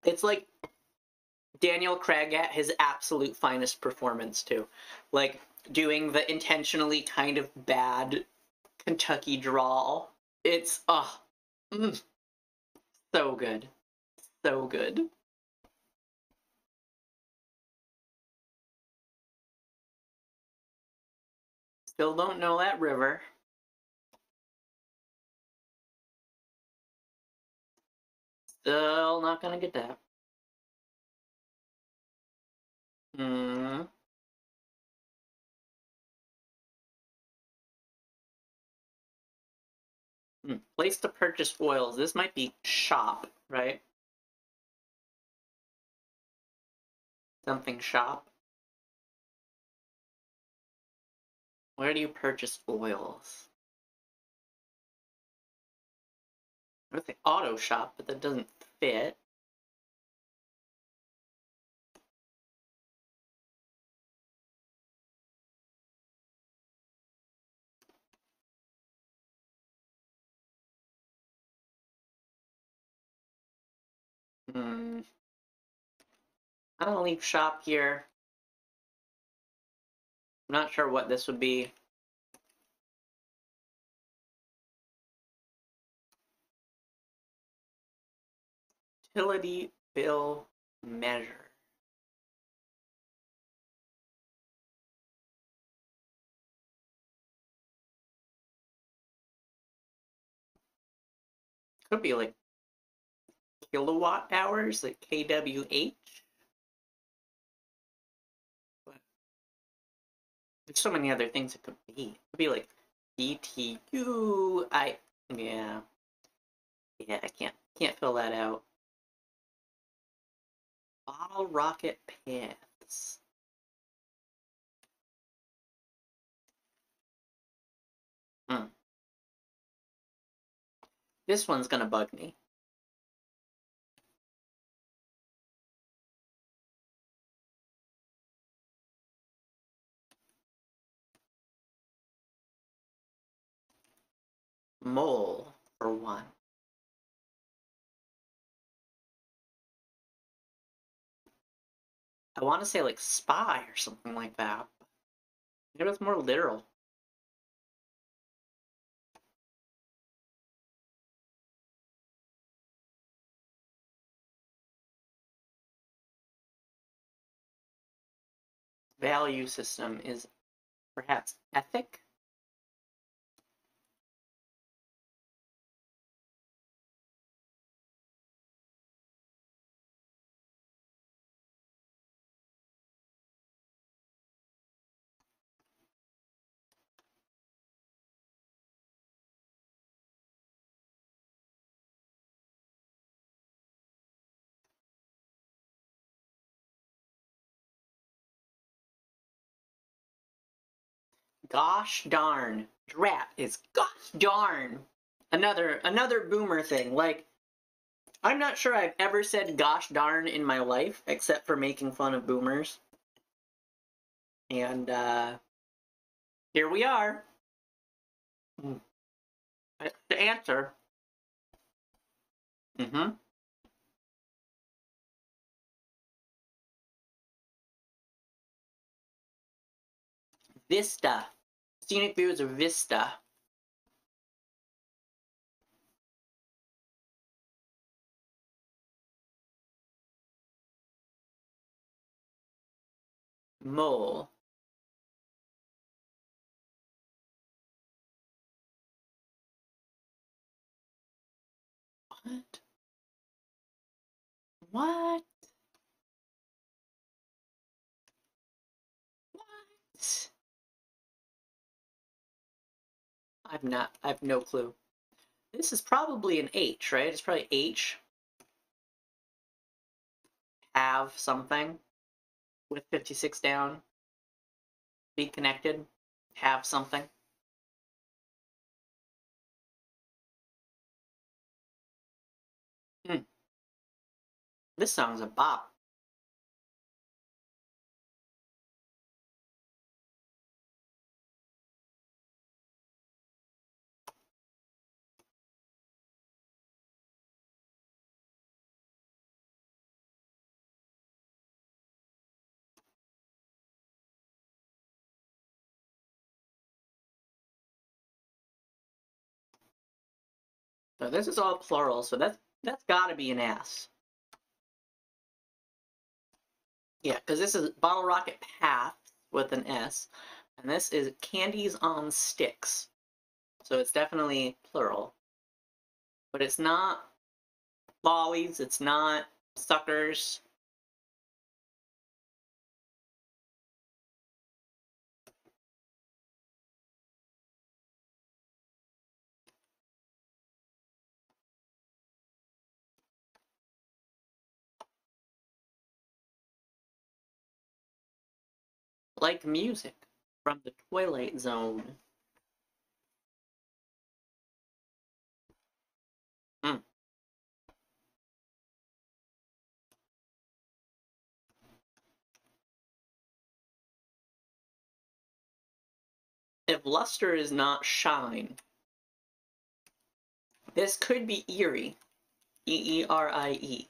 It's like Daniel Craig at his absolute finest performance, too. Like, doing the intentionally kind of bad Kentucky drawl. It's, so good. So good. Still don't know that river. Still not gonna get that. Place to purchase oils. This might be shop, right? Something shop. Where do you purchase oils? would say auto shop, but that doesn't fit. I don't leave shop here. I'm not sure what this would be. Utility bill measure. Could be like kilowatt hours, like kWh. But there's so many other things it could be. It could be like BTU. Yeah. Yeah, I can't fill that out. Bottle rocket paths. This one's gonna bug me. Mole for one. I want to say like spy or something like that. Maybe it's more literal. Value system is perhaps ethic. Gosh darn. Drat is gosh darn. Another boomer thing. Like, I'm not sure I've ever said gosh darn in my life, except for making fun of boomers. And here we are. That's the answer. Vista. Scenic views of Vista. Mole. What? What? What? I have no clue. This is probably an H, right? It's probably H. Have something with 56 down. Be connected. Have something. This song's a bop. So this is all plural, so that's gotta be an S. Yeah, because this is Bottle Rocket Paths with an S, and this is Candies on Sticks. So it's definitely plural. But it's not lollies, it's not suckers. Like music from the Twilight Zone. if luster is not shine, this could be eerie. E-E-R-I-E.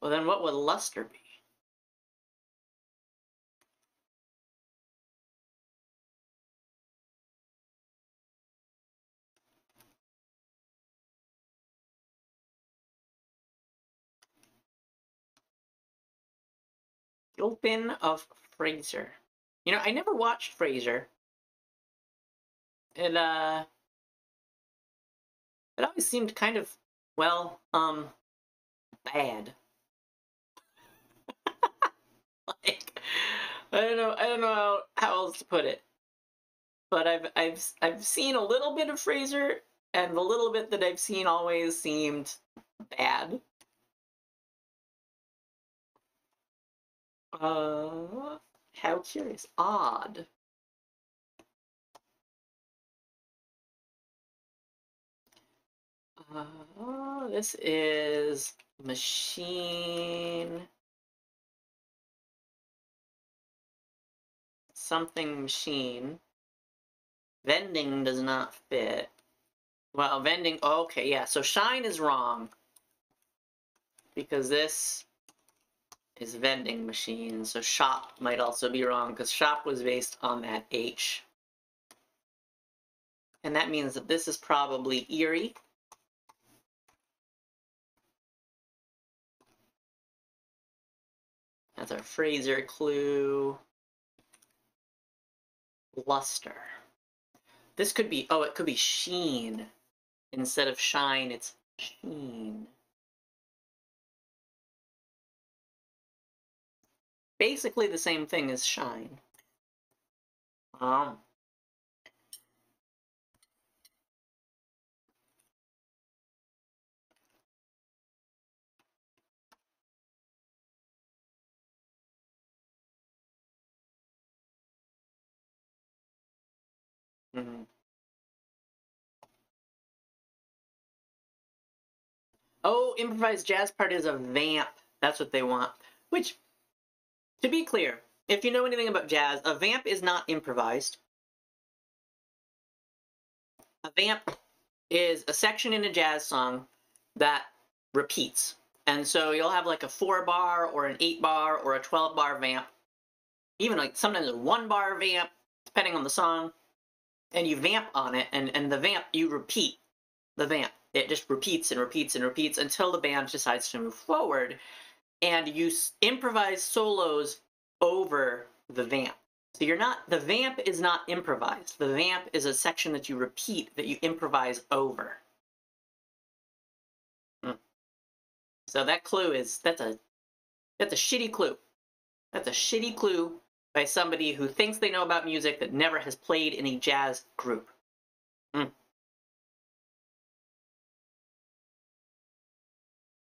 Well, then what would luster be? Gilpin of Frasier. You know, I never watched Frasier. It always seemed kind of, well, bad. Like, I don't know how else to put it. But I've seen a little bit of Frasier, and the little bit that I've seen always seemed bad. How curious. Odd. This is machine. Something machine. Vending does not fit. Well, vending, okay, yeah, so shine is wrong. Because this is vending machine, so shop might also be wrong, because shop was based on that H. And that means that this is probably eerie. That's our Frasier clue. Luster. This could be, oh, it could be sheen. Instead of shine, it's sheen. Basically the same thing as shine. Mm-hmm. Oh, improvised jazz part is a vamp. That's what they want. Which, to be clear, if you know anything about jazz, a vamp is not improvised. A vamp is a section in a jazz song that repeats. And so you'll have like a 4-bar or an 8-bar or a 12-bar vamp. Even like sometimes a 1-bar vamp, depending on the song. And you vamp on it, and the vamp, you repeat the vamp. It just repeats and repeats and repeats until the band decides to move forward. And you improvise solos over the vamp. So you're not, the vamp is not improvised. The vamp is a section that you repeat, that you improvise over. So that clue is, that's a shitty clue. That's a shitty clue by somebody who thinks they know about music that never has played in a jazz group.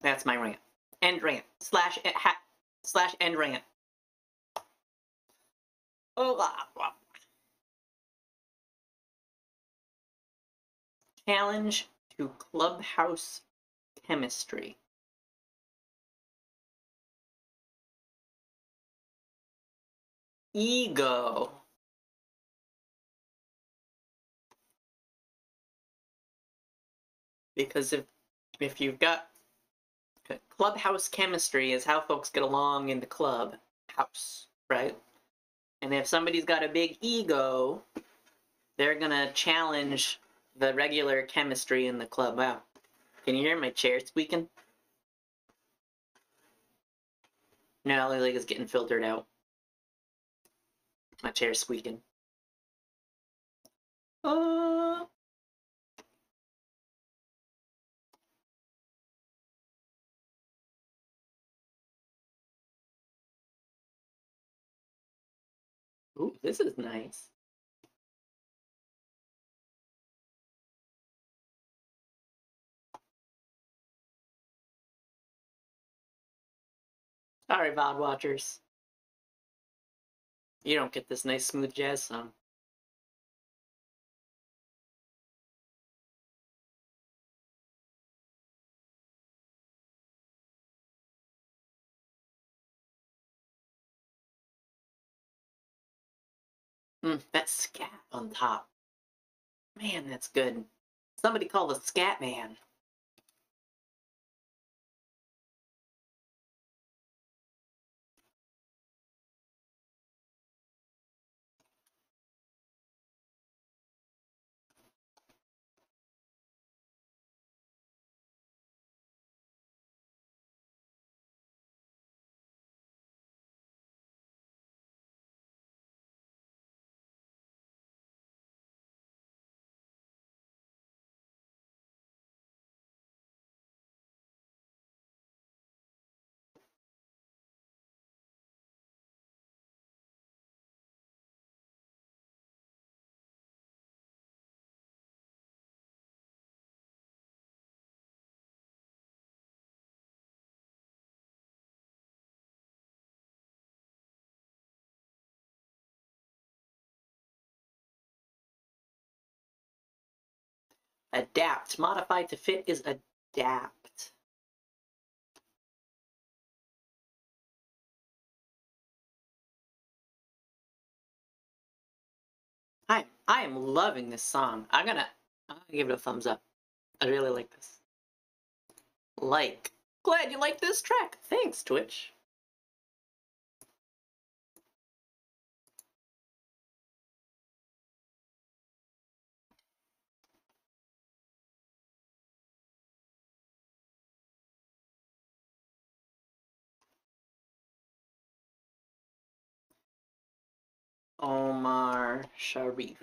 That's my rant. End rant. Slash end rant. Oh, Challenge to clubhouse chemistry. Ego. Because if you've got clubhouse chemistry is how folks get along in the club house, right? And if somebody's got a big ego, they're gonna challenge the regular chemistry in the club. Wow. Can you hear my chair squeaking? No, like it's getting filtered out. My chair's squeaking. Ooh, this is nice. Sorry, VOD watchers. You don't get this nice smooth jazz song. That scat on top. Man, that's good. Somebody call the scat man. Adapt. Modified to fit is adapt. I am loving this song. I'm gonna give it a thumbs up. I really like this. Like. Glad you like this track. Thanks, Twitch. Omar Sharif.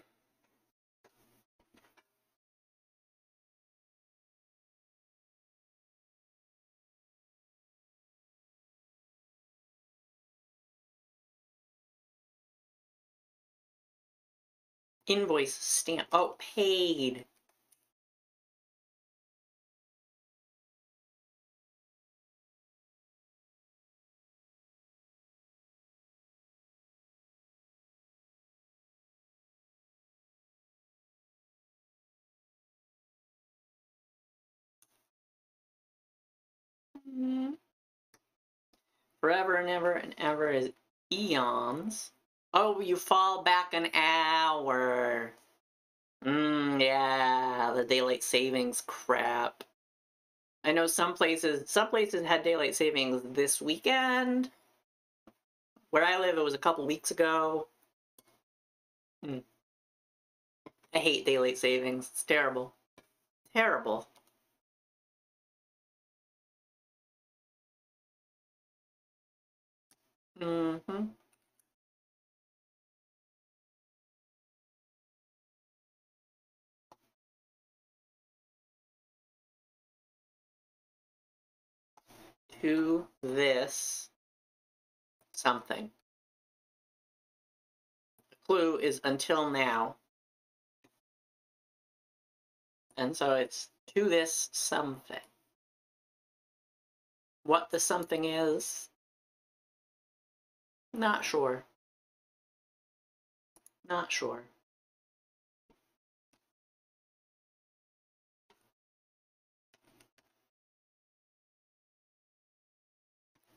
Invoice stamp. Oh, paid. Forever and ever is eons. Oh, you fall back an hour. Yeah, the daylight savings crap. I know some places had daylight savings this weekend. Where I live, it was a couple weeks ago. I hate daylight savings. It's terrible. Terrible. Mm-hmm. To this something. The clue is until now. And so it's to this something. What the something is, not sure. Not sure.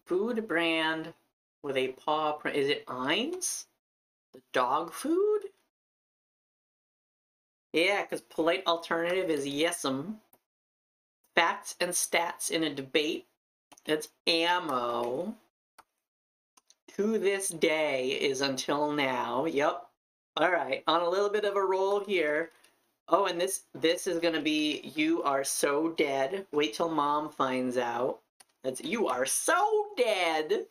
Food brand with a paw print. Is it Eins? The dog food? Yeah, because polite alternative is yes'm. Facts and stats in a debate. It's ammo. To this day is until now. Yep. All right, on a little bit of a roll here. Oh, and this is gonna be You Are So Dead. Wait till Mom finds out. That's You Are So Dead.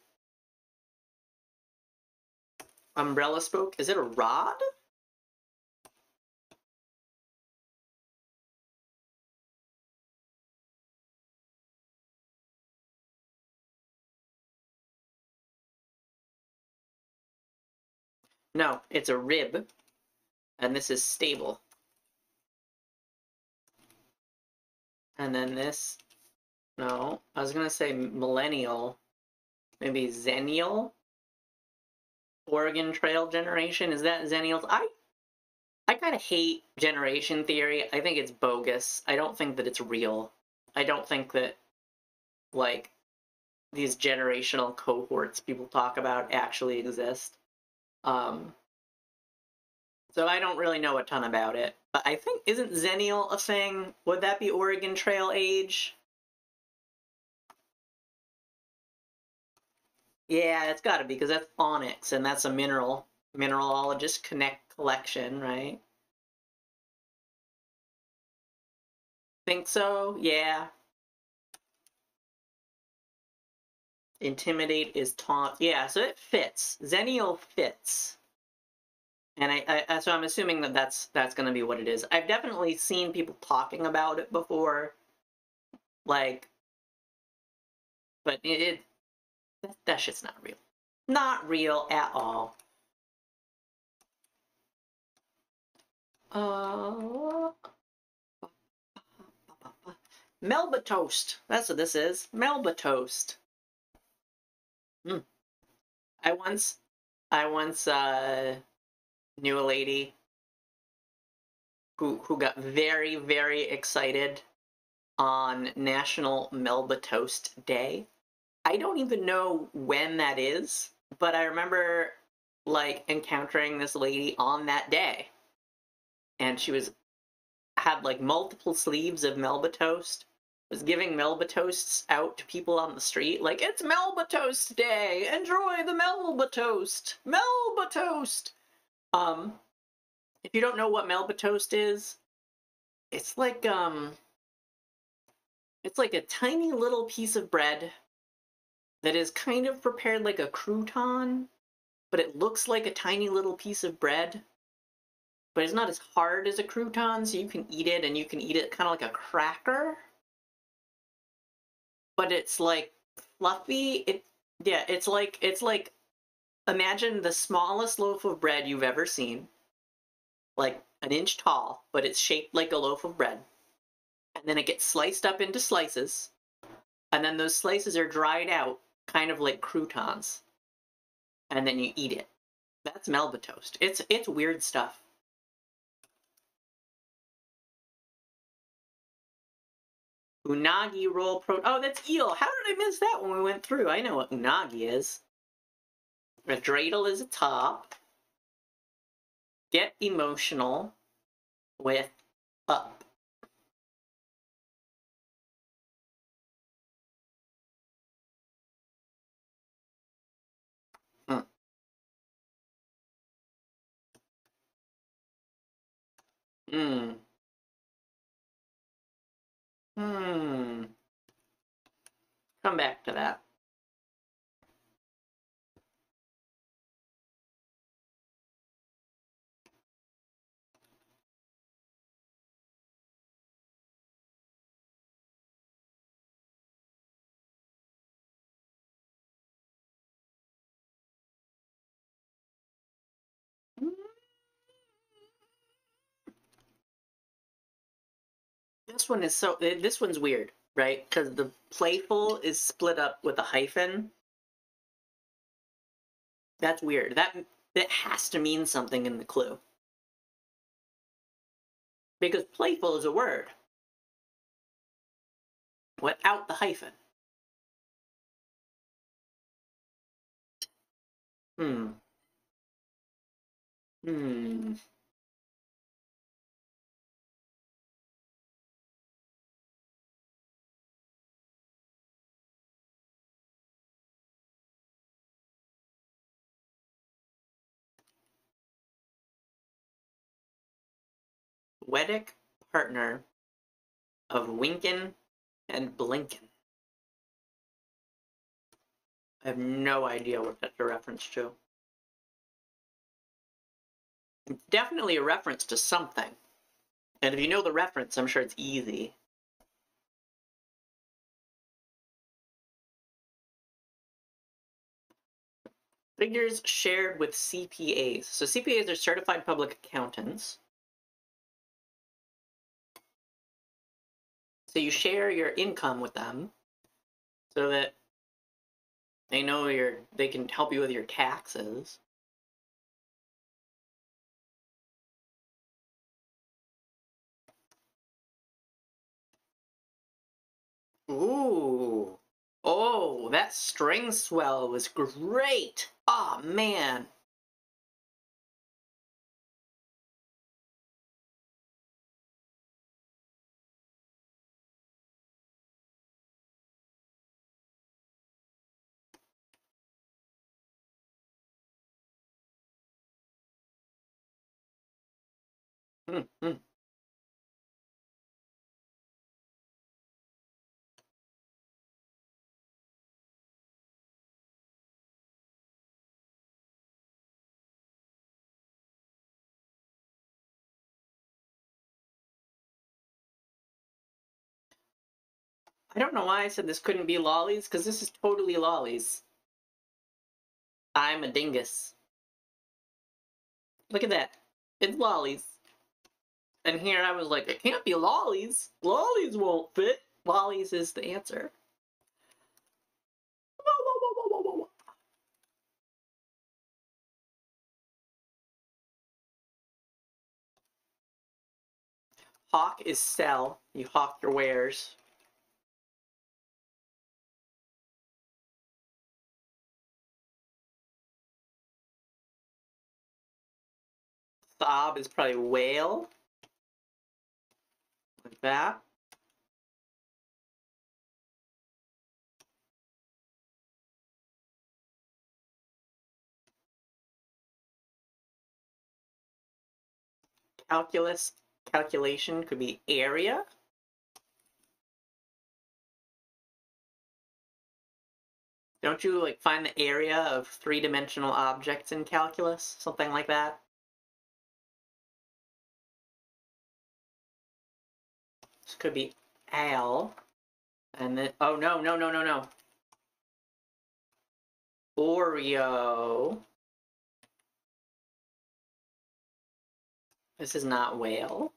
Umbrella spoke. Is it a rod? No, it's a rib. And this is stable. And then this, no, I was gonna say millennial, maybe zennial. Oregon Trail generation, is that zennials? I kind of hate generation theory. I think it's bogus. I don't think that it's real. I don't think that, like, these generational cohorts people talk about actually exist. So I don't really know a ton about it. But I think, isn't Zennial a thing? Would that be Oregon Trail age? Yeah, it's got to be, because that's onyx, and that's a mineralogist collection, right? Think so? Yeah. Intimidate is taunt. Yeah, so it fits. Zennial fits. And so I'm assuming that that's going to be what it is. I've definitely seen people talking about it before, like, but that shit's not real. Not real at all. Melba toast. That's what this is. Melba toast. Mm. I once knew a lady who got very, very excited on National Melba Toast Day. I don't even know when that is, but I remember like encountering this lady on that day, and she had like multiple sleeves of Melba toast, was giving Melba toasts out to people on the street, like, it's Melba Toast Day, enjoy the Melba toast, Melba toast. If you don't know what Melba toast is, it's like it's like a tiny little piece of bread that is kind of prepared like a crouton, but it looks like a tiny little piece of bread, but it's not as hard as a crouton, so you can eat it, and you can eat it kind of like a cracker, but it's like fluffy. Yeah, it's like imagine the smallest loaf of bread you've ever seen, like an inch tall, but it's shaped like a loaf of bread, and then it gets sliced up into slices, and then those slices are dried out, kind of like croutons, and then you eat it. That's Melba toast. It's weird stuff. Unagi roll pro. Oh, that's eel. How did I miss that when we went through? I know what unagi is. A dreidel is a top. Get emotional with up. Hmm. Hmm. Hmm. Come back to that. This one's weird, right? Because the playful is split up with a hyphen. That's weird. That has to mean something in the clue. Because playful is a word without the hyphen. Hmm. Hmm. Poetic partner of Winkin and Blinkin. I have no idea what that's a reference to. It's definitely a reference to something. And if you know the reference, I'm sure it's easy. Figures shared with CPAs. So CPAs are certified public accountants. So you share your income with them so that they know they can help you with your taxes. Ooh. Oh, that string swell was great. Oh, man. Hmm. I don't know why I said this couldn't be lollies, because this is totally lollies. I'm a dingus. Look at that. It's lollies. And here I was like, it can't be lollies. Lollies won't fit. Lollies is the answer. Hawk is sell. You hawk your wares. Sob is probably whale. Like that. Calculus, calculation could be area. Don't you like find the area of three-dimensional objects in calculus? Something like that? This could be al. And then, oh no, no, no, no, no. Oreo. This is not whale.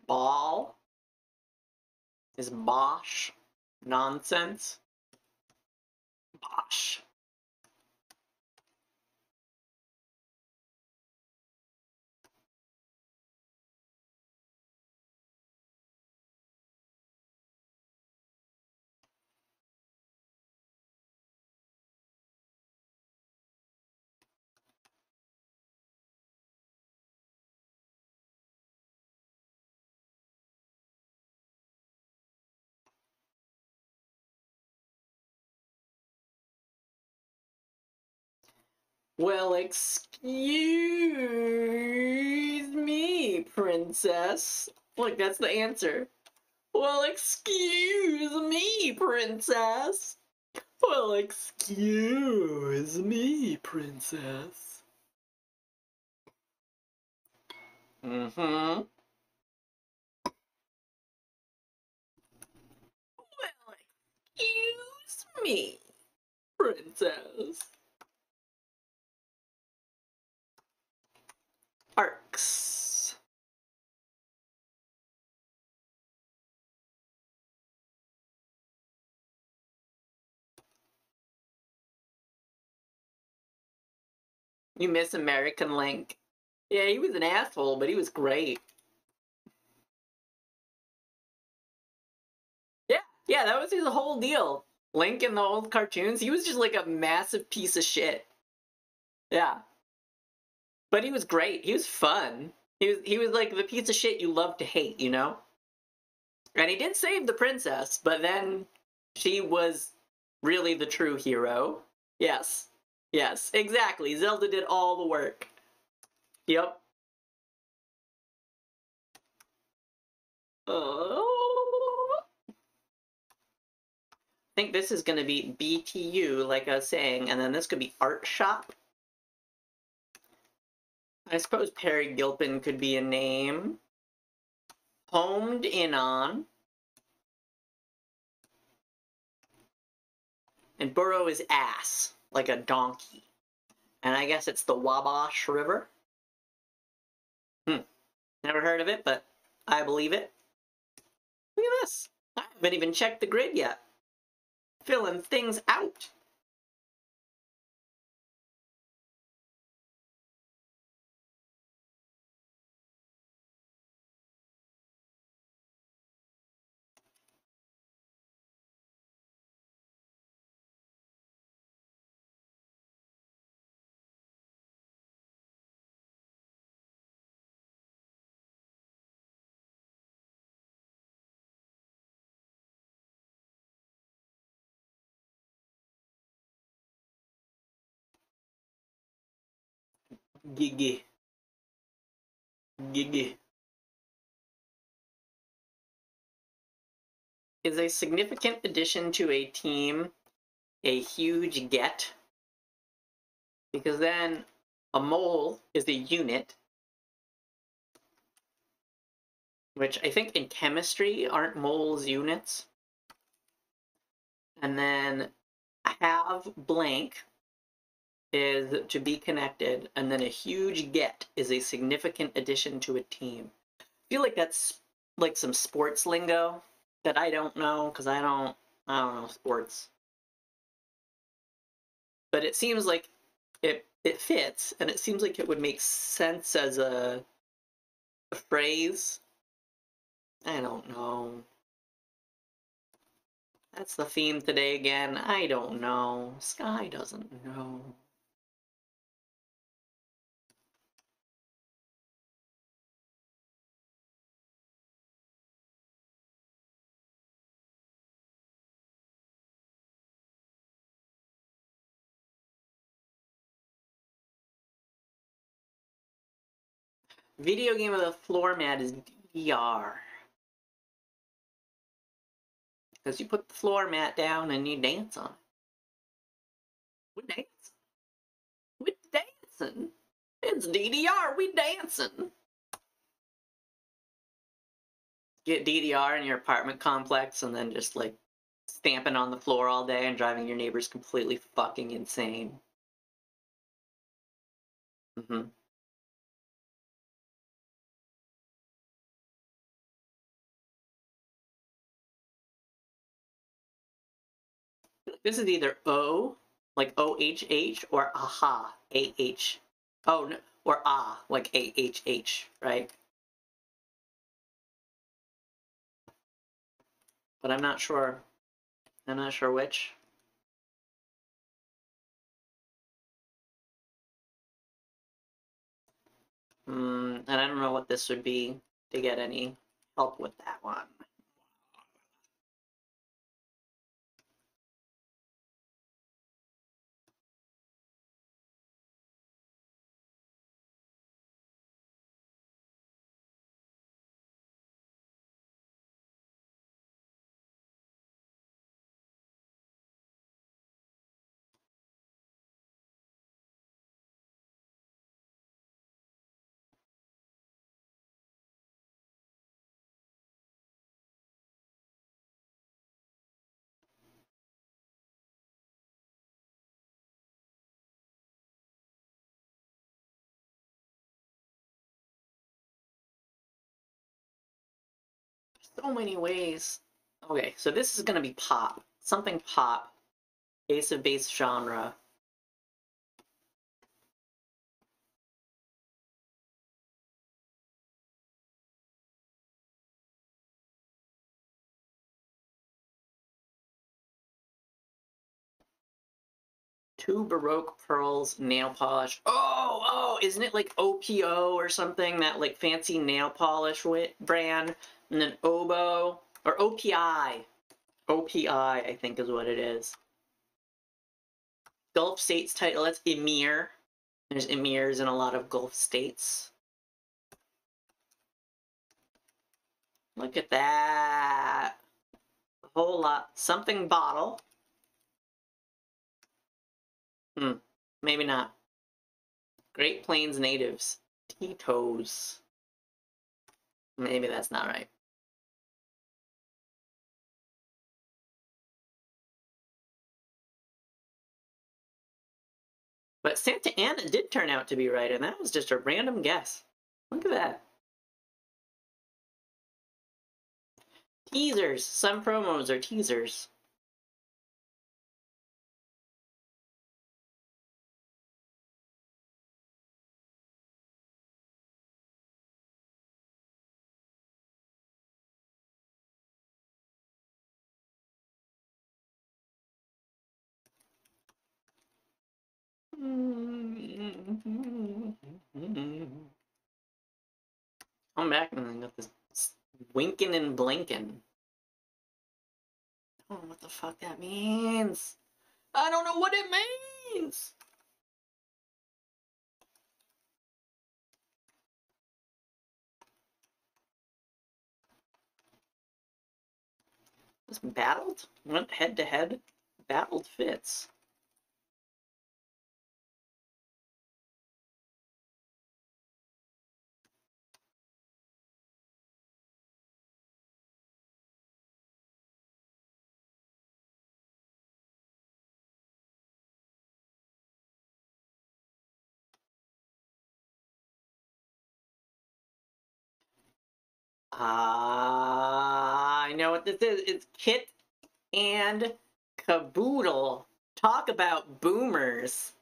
Ball is bosh. Nonsense. Bosh. Well, excuse me, princess. Look, that's the answer. Well, excuse me, princess. Well, excuse me, princess. Mm-hmm. Well, excuse me, princess. Arcs. You miss American Link. Yeah, he was an asshole, but he was great. Yeah, yeah, that was his whole deal. Link in the old cartoons, he was just like a massive piece of shit. Yeah. But he was great. He was fun. He was like the piece of shit you love to hate, you know? And he did save the princess, but then she was really the true hero. Yes. Yes, exactly. Zelda did all the work. Yep. I think this is going to be BTU, like I was saying, and then this could be art shop. I suppose Perry Gilpin could be a name. Homed in on. And burrow is ass, like a donkey. And I guess it's the Wabash River. Never heard of it, but I believe it. Look at this. I haven't even checked the grid yet. Filling things out. Gigi. Gigi. Is a significant addition to a team a huge get? Because then a mole is a unit, which I think in chemistry aren't moles units. And then have blank is to be connected, and then a huge get is a significant addition to a team. I feel like that's like some sports lingo that I don't know because I don't know sports. But it seems like it fits, and it seems like it would make sense as a phrase. I don't know. That's the theme today again. I don't know. Sky doesn't know. Video game of the floor mat is DDR. Because you put the floor mat down and you dance on it. We dance. We dancing. It's DDR. We dancing. Get DDR in your apartment complex and then just like stamping on the floor all day and driving your neighbors completely fucking insane. Mm-hmm. This is either O, like OHH, or aha, AH. Oh, no, or ah, like AHH, right? But I'm not sure. I'm not sure which. And I don't know what this would be to get any help with that one. So many ways. Okay, so this is gonna be pop. Something pop. Ace of base genre. Two Baroque pearls, nail polish. Oh, isn't it like OPO or something? That like fancy nail polish brand? And then Oboe, or OPI. OPI, I think is what it is. Gulf states title, that's Emir. There's emirs in a lot of Gulf states. Look at that. A whole lot. Something bottle. Maybe not. Great Plains natives. Tito's. Maybe that's not right. But Santa Ana did turn out to be right, and that was just a random guess. Look at that. Teasers. Some promos are teasers. I'm back and I got this winking and blinking. I don't know what the fuck that means. I don't know what it means. This battled? Went head to head? Battled fits. I know what this is. It's Kit and Caboodle. Talk about boomers.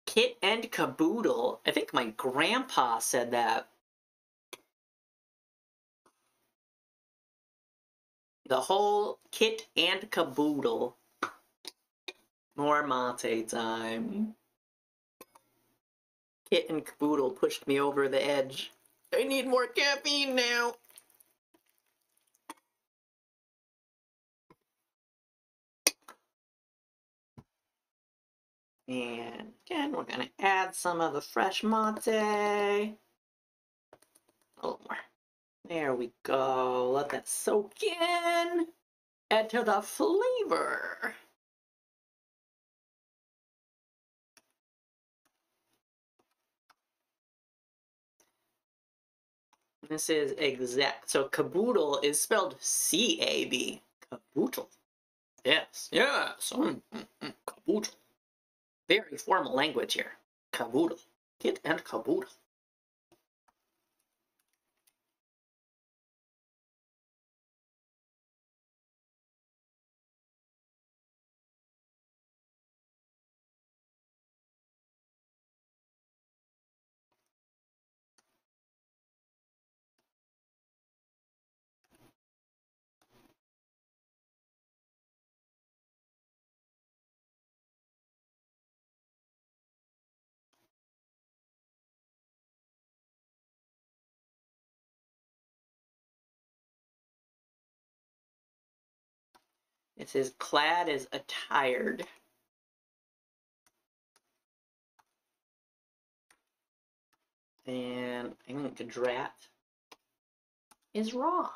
Kit and Caboodle. I think my grandpa said that. The whole Kit and Caboodle. More mate time. Kit and Caboodle pushed me over the edge. I need more caffeine now. And again, we're going to add some of the fresh mate. A little more. There we go. Let that soak in. Add to the flavor. This is exact. So caboodle is spelled C-A-B. Caboodle. Yes, yes. Caboodle. Very formal language here. Caboodle. Kit and Caboodle. It says clad as attired. And I think drat is wrong.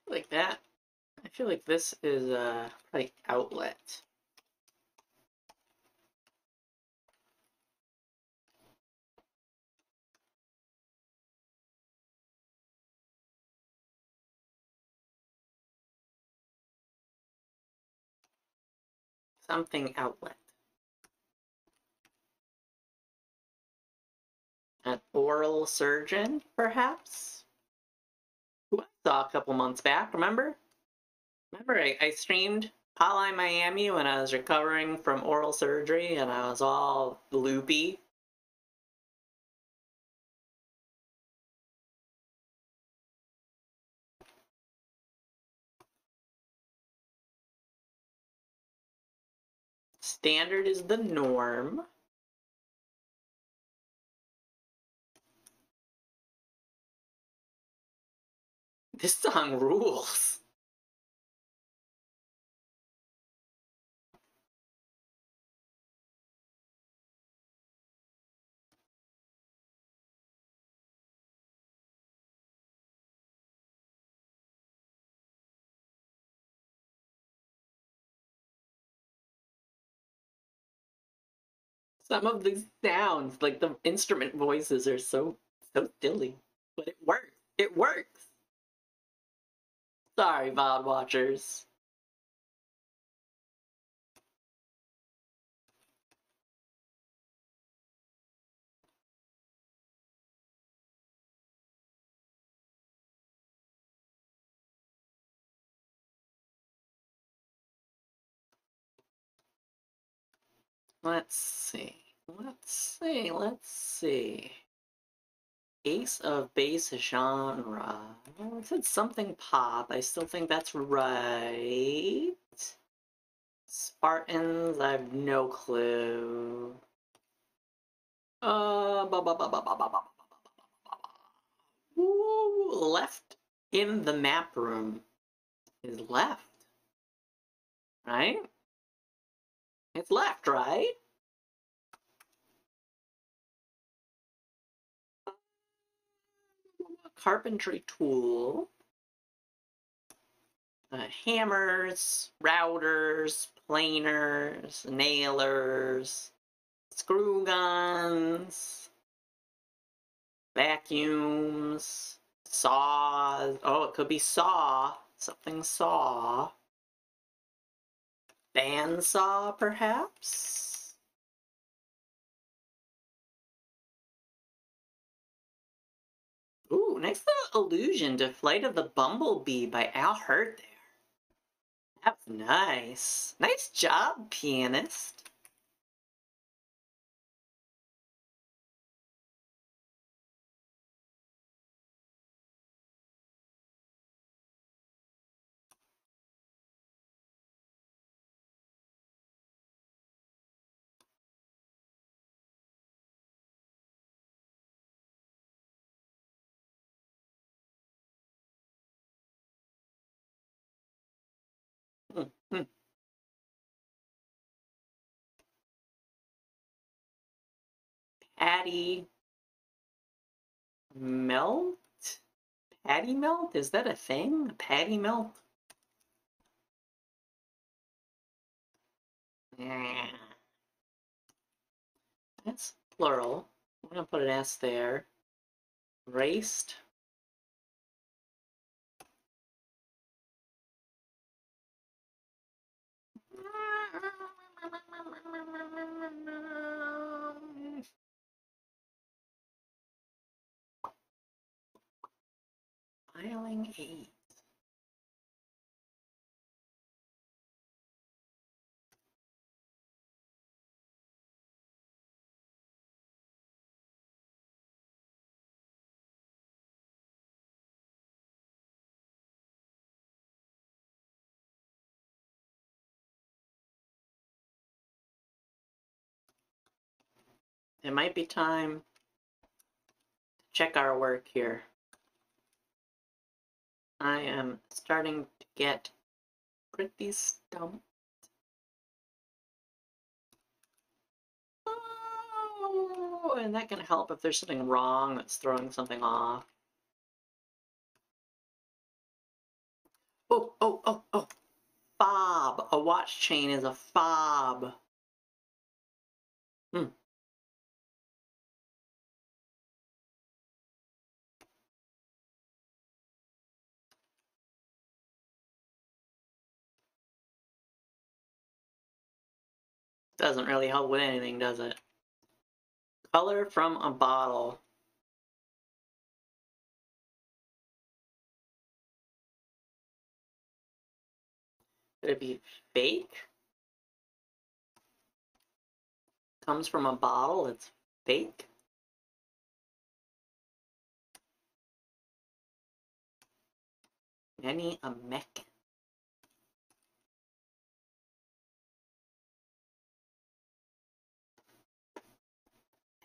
Like that. I feel like this is like outlet. Something outlet. An oral surgeon, perhaps? Who I saw a couple months back, remember? Remember I streamed Hotline Miami when I was recovering from oral surgery and I was all loopy? Standard is the norm. This song rules. Some of these sounds, like the instrument voices, are so silly, but it works. It works. Sorry, VOD watchers. Let's see. Let's see. Let's see. Ace of base genre. I said something pop. I still think that's right. Spartans, I have no clue. Ooh, left in the map room is left, right? It's left, right? Carpentry tool. Hammers, routers, planers, nailers, screw guns, vacuums, saws. Oh, it could be saw. Something saw. Bandsaw, perhaps? Ooh, nice little allusion to Flight of the Bumblebee by Al Hurt there. That's nice. Nice job, pianist. Hmm. Patty melt? Patty melt? Is that a thing? Patty melt? Yeah. That's plural. I'm gonna put an S there. Raced. Filing 8. It might be time to check our work here. I am starting to get pretty stumped. Oh, and that can help if there's something wrong that's throwing something off. Oh, oh, oh, oh. Fob. A watch chain is a fob. Hmm. Doesn't really help with anything, does it? Color from a bottle. Could it be fake? Comes from a bottle, it's fake? Many a mech.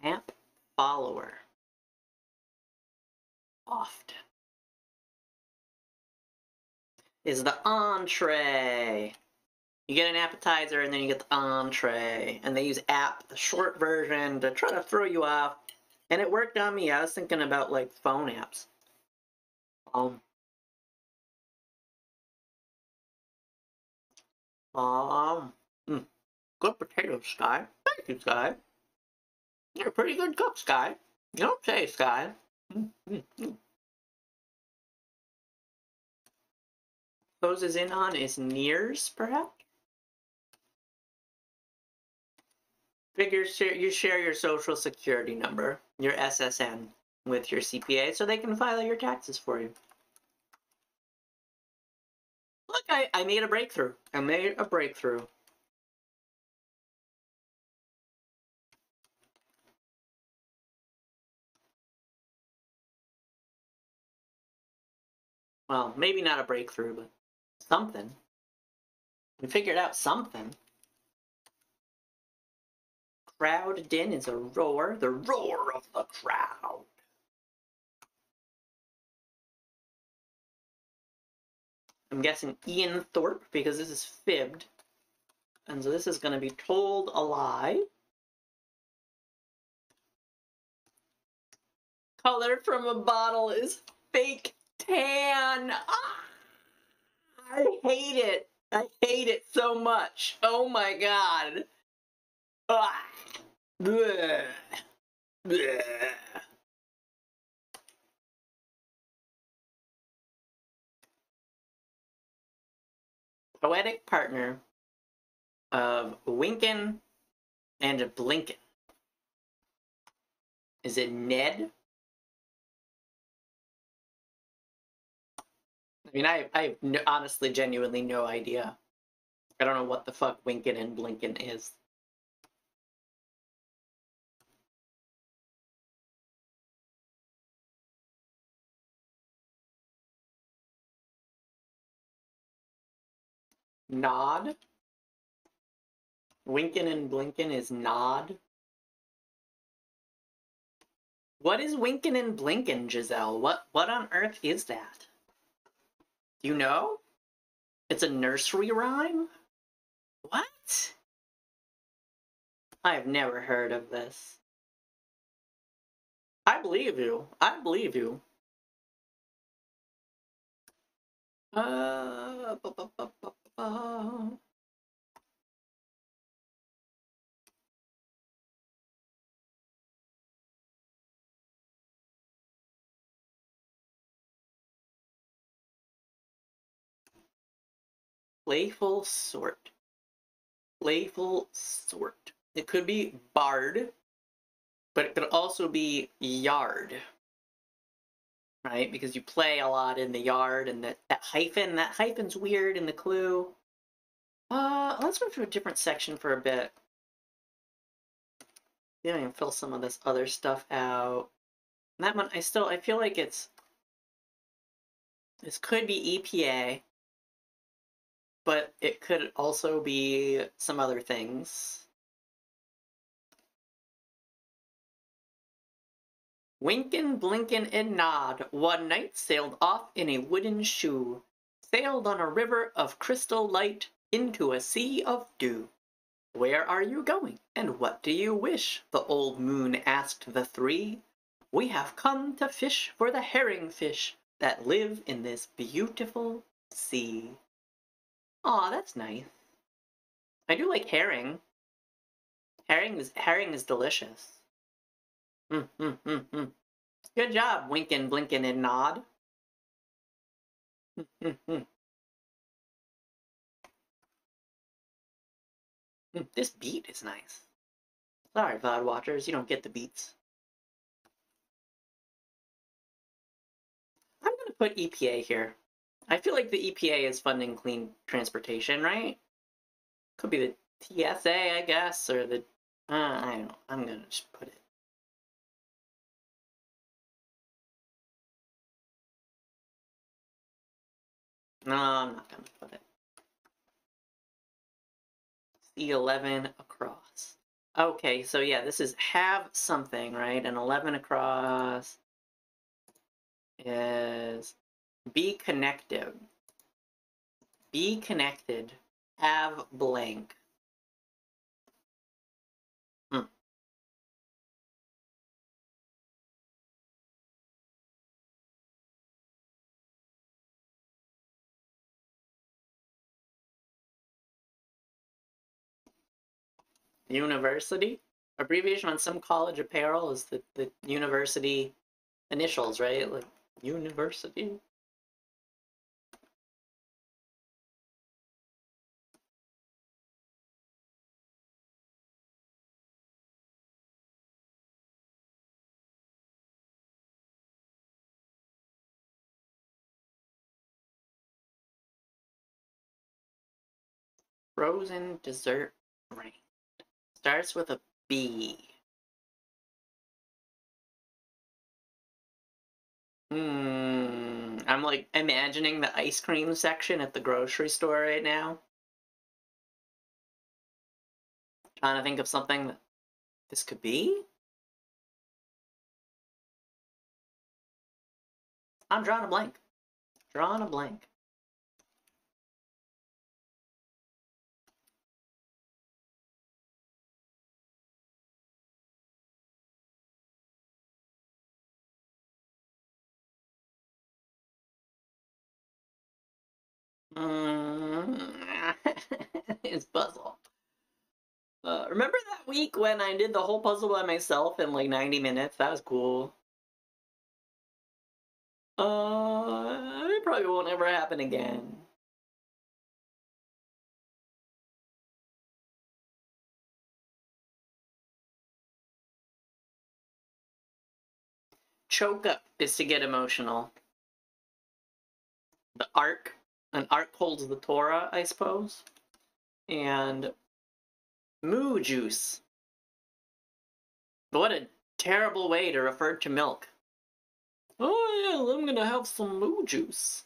App follower. Often. Is the entree. You get an appetizer and then you get the entree. And they use app, the short version, to try to throw you off. And it worked on me. I was thinking about like phone apps. Um, mm, good potatoes, Sky. Thank you, Sky. You're a pretty good cook, Sky. You don't say, Sky. Closes in on is nears, perhaps? Figure you share your social security number, your SSN, with your CPA so they can file your taxes for you. Look, I made a breakthrough. I made a breakthrough. Well, maybe not a breakthrough, but something. We figured out something. Crowd din is a roar. The roar of the crowd. I'm guessing Ian Thorpe because this is fibbed. And so this is going to be told a lie. Color from a bottle is fake tan. Ah, I hate it. I hate it so much. Oh my god. Ah. Bleh. Bleh. Poetic partner of Winkin and Blinkin. Is it Ned? I mean, I honestly, genuinely no idea. I don't know what the fuck Winkin and Blinkin is. Nod? Winkin and Blinkin is nod? What is Winkin and Blinkin, Giselle? What on earth is that? Do you know? It's a nursery rhyme? What? I've never heard of this. I believe you. I believe you. Ba, ba, ba, ba, ba. Playful sort. Playful sort. It could be bard, but it could also be yard. Right? Because you play a lot in the yard, and that hyphen's weird in the clue. Let's go to a different section for a bit. Yeah, I can fill some of this other stuff out. And that one, I feel like this could be EPA, but it could also be some other things. Winkin, blinkin, and nod, one night sailed off in a wooden shoe, sailed on a river of crystal light into a sea of dew. Where are you going, and what do you wish? The old moon asked the three. We have come to fish for the herring fish that live in this beautiful sea. Aw, that's nice. I do like herring. Herring is delicious. Good job, Winkin, Blinkin, and Nod. This beat is nice. Sorry, VOD watchers, you don't get the beats. I'm gonna put EPA here. I feel like the EPA is funding clean transportation, right? Could be the TSA, I guess, or the... I don't know. I'm gonna just put it. No, I'm not gonna put it. C11 across. Okay, so yeah, this is have something, right? And 11 across is be connected. Be connected. Have blank. University? Abbreviation on some college apparel is the university initials, right? Like, university? Frozen dessert rain. Starts with a B. I'm like imagining the ice cream section at the grocery store right now. Trying to think of something that this could be. I'm drawing a blank. Drawing a blank. It's puzzle. Remember that week when I did the whole puzzle by myself in like 90 minutes? That was cool. It probably won't ever happen again. Choke up is to get emotional. The ark. An ark holds the Torah, I suppose. And moo juice. What a terrible way to refer to milk. Oh yeah, I'm gonna have some moo juice.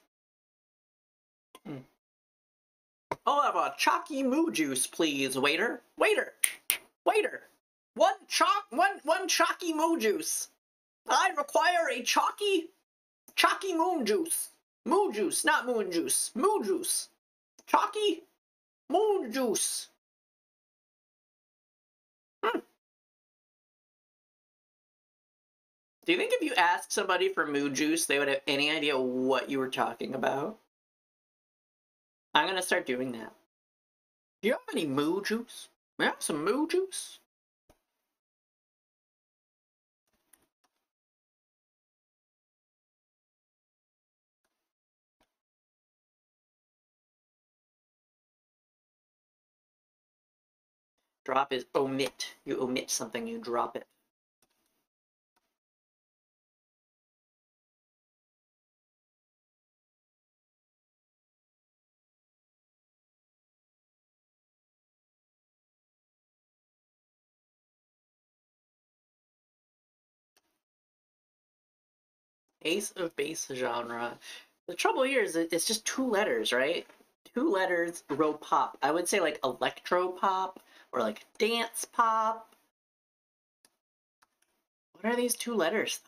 I'll have a chalky moo juice, please, waiter. Waiter! Waiter! One chalky moo juice. I require a chalky moon juice. Moo juice, not moon juice. Moo juice. Chalky moon juice. Do you think if you asked somebody for moo juice, they would have any idea what you were talking about? I'm gonna start doing that. Do you have any moo juice? May I have some moo juice? Drop is omit. You omit something, you drop it. Ace of base genre. The trouble here is that it's just 2 letters, right? 2 letters, row pop. I would say like electro pop or like dance pop. What are these 2 letters?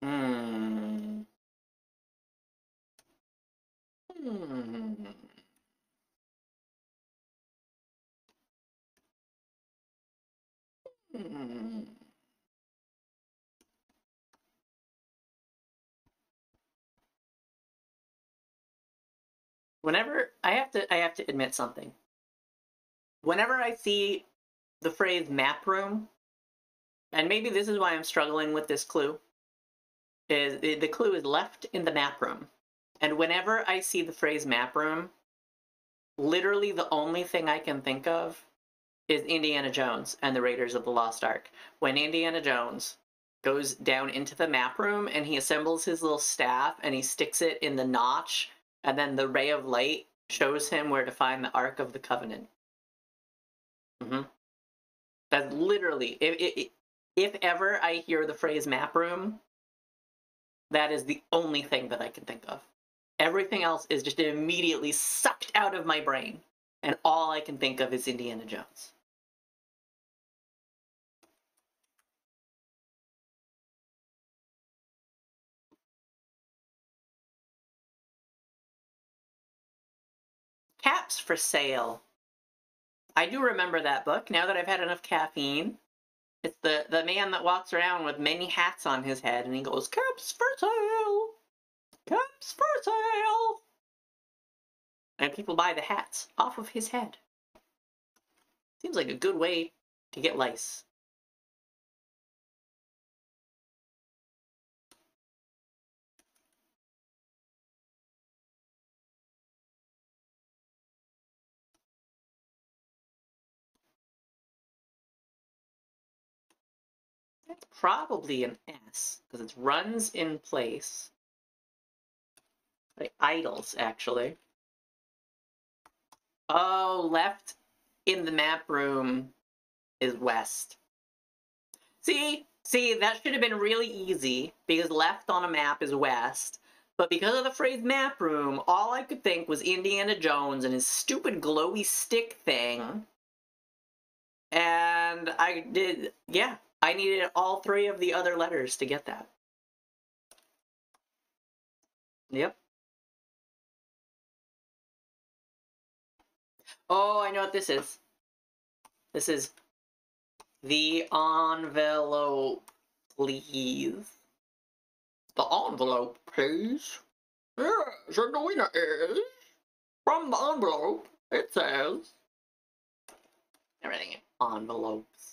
Hmm. Hmm. Hmm. Whenever I have to admit something. Whenever I see the phrase map room, and maybe this is why I'm struggling with this clue, is the clue is left in the map room. And whenever I see the phrase map room, literally the only thing I can think of is Indiana Jones and the Raiders of the Lost Ark. When Indiana Jones goes down into the map room and he assembles his little staff and he sticks it in the notch, and then the ray of light shows him where to find the Ark of the Covenant. That's literally, if ever I hear the phrase map room, that is the only thing that I can think of. Everything else is just immediately sucked out of my brain, and all I can think of is Indiana Jones. Caps for Sale. I do remember that book, now that I've had enough caffeine. It's the man that walks around with many hats on his head, and he goes, "Caps for sale! Caps for sale!" And people buy the hats off of his head. Seems like a good way to get lice. It's probably an S, because it runs in place. Like idles, actually. Oh, left in the map room is west. See, that should have been really easy, because left on a map is west. But because of the phrase map room, all I could think was Indiana Jones and his stupid glowy stick thing. And I needed all three of the other letters to get that. Yep. Oh, I know what this is. This is the envelope, please. The envelope, please. Yes, and the winner is... From the envelope, it says... Everything in envelopes.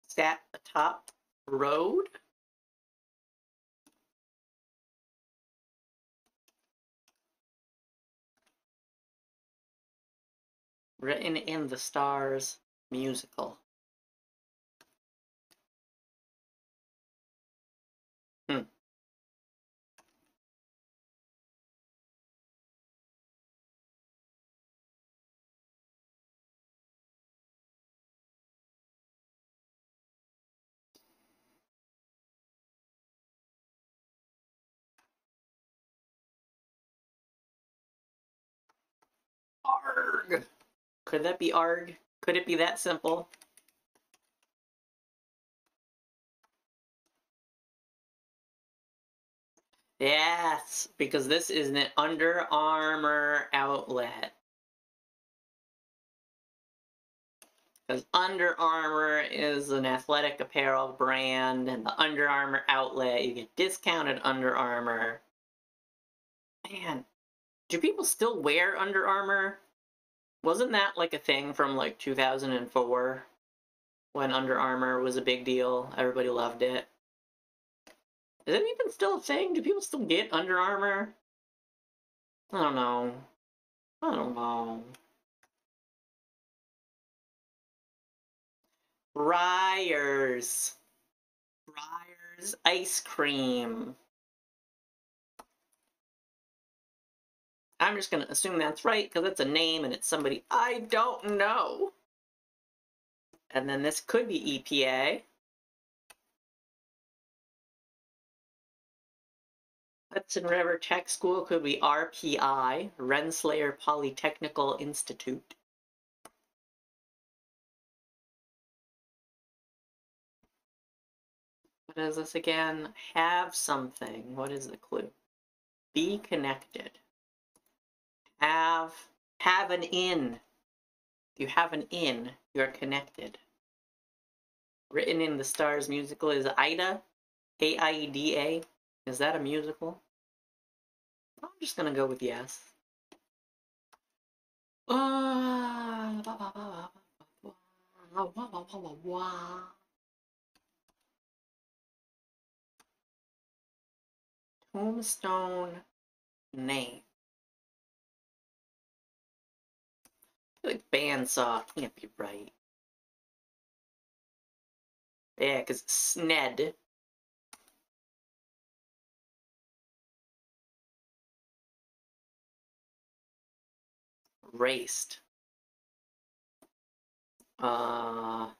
Sat atop road. Written in the stars musical. Arg! Could that be arg? Could it be that simple? Yes, because this is an Under Armour outlet. Because Under Armour is an athletic apparel brand, and the Under Armour outlet, you get discounted Under Armour. Man, do people still wear Under Armour? Wasn't that like a thing from like 2004? When Under Armour was a big deal, everybody loved it. Is it even still a thing? Do people still get Under Armour? I don't know. I don't know. Breyers. Breyers ice cream. I'm just gonna assume that's right because it's a name and it's somebody I don't know. And then this could be EPA. Hudson River Tech School could be RPI, Rensselaer Polytechnical Institute. What is this again? Have something. What is the clue? Be connected. Have an in. If you have an in, you're connected. Written in the Stars musical is Aida, A-I-E-D-A. Is that a musical? I'm just gonna go with yes. Tombstone name. I feel like bandsaw can't be right. Yeah, because Sned. Raced. Whoa.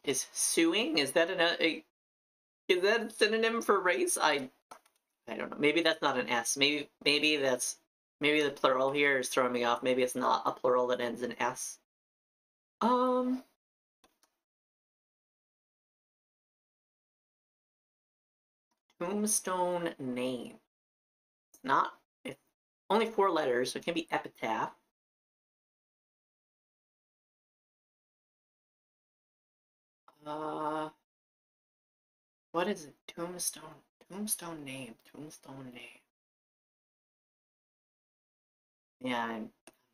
Is suing? Is that is that a synonym for race? I don't know. Maybe that's not an S. Maybe the plural here is throwing me off. Maybe it's not a plural that ends in S. Tombstone name. It's not. It's only 4 letters, so it can be epitaph. What is it? Tombstone. Tombstone name. Tombstone name. Yeah, I'm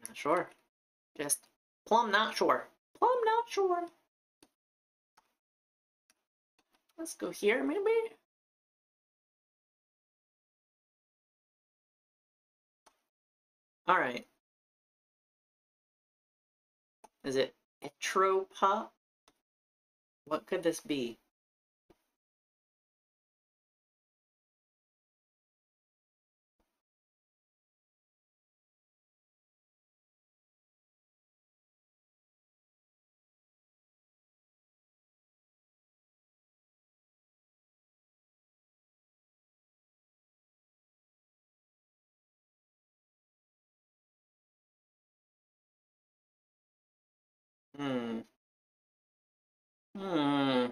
not sure. Just plumb not sure. Plumb not sure. Let's go here, maybe? Alright. Is it Etropop? What could this be? Hmm. Hmm.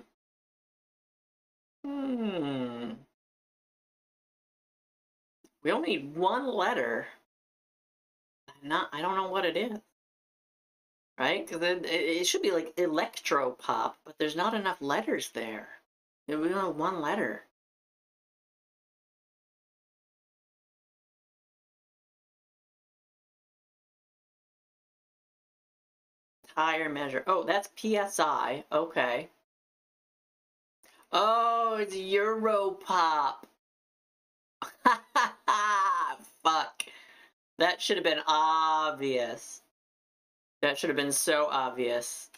Hmm. We only need 1 letter. I don't know what it is. Right? Because it should be like electropop, but there's not enough letters there. We only have 1 letter. Tire measure. Oh, that's PSI. Okay. Oh, it's Europop. Fuck. That should have been obvious. That should have been so obvious.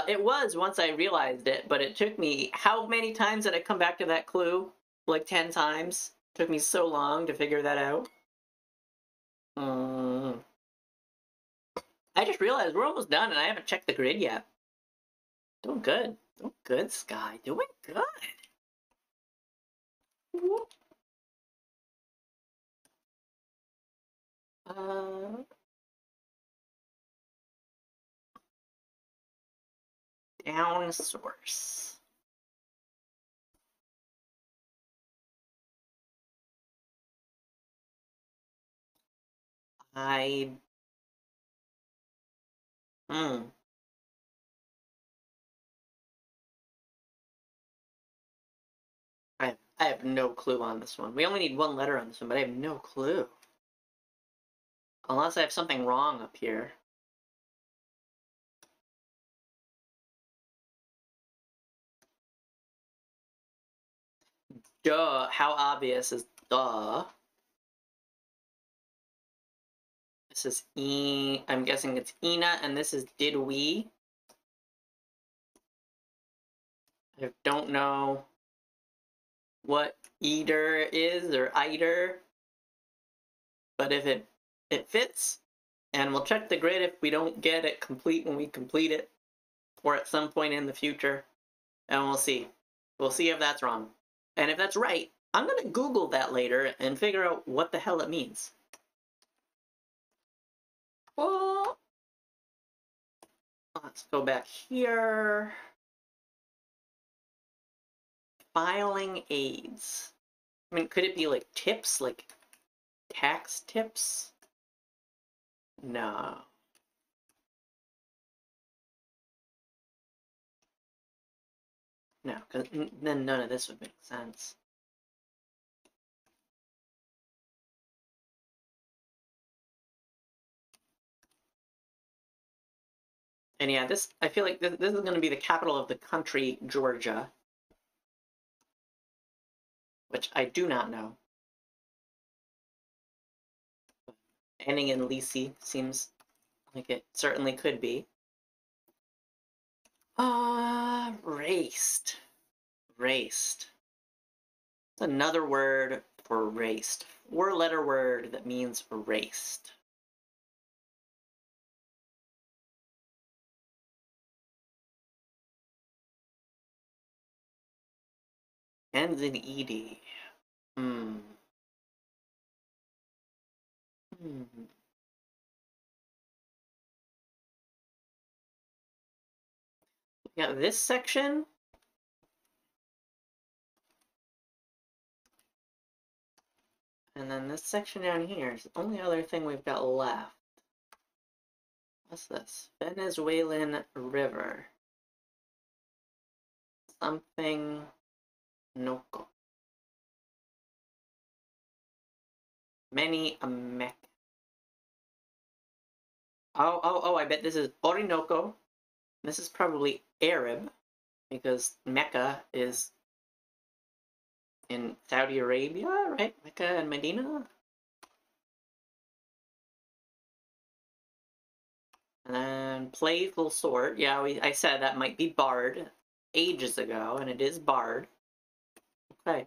It was once I realized it, but it took me, how many times did I come back to that clue? Like 10 times? Took me so long to figure that out. I just realized we're almost done and I haven't checked the grid yet. Doing good. Doing good, Sky. Doing good. Uh, down source. I Hmm. I have no clue on this one. We only need 1 letter on this one, but I have no clue. Unless I have something wrong up here. Duh. How obvious is duh? This is I'm guessing it's Ina, and this is did we? I don't know what eater is or eiter, but if it fits, and we'll check the grid if we don't get it complete when we complete it, or at some point in the future, and we'll see. We'll see if that's wrong. And if that's right, I'm gonna Google that later and figure out what the hell it means. Oh. Let's go back here. Filing aids. I mean, could it be like tips, like tax tips? No. No, because then none of this would make sense. And yeah, I feel like this is going to be the capital of the country, Georgia. Which I do not know. Ending in Lisi seems like it certainly could be. Raced. Raced. It's another word for raced. 4-letter word that means erased. Ends in ed. Hmm. Yeah, this section. And then this section down here is the only other thing we've got left. What's this? Venezuelan River. Something Noco. Many a Mech. Oh, I bet this is Orinoco. This is probably Arab, because Mecca is in Saudi Arabia, right? Mecca and Medina? And then Playful Sword. Yeah, I said that might be Bard ages ago, and it is Bard. Okay.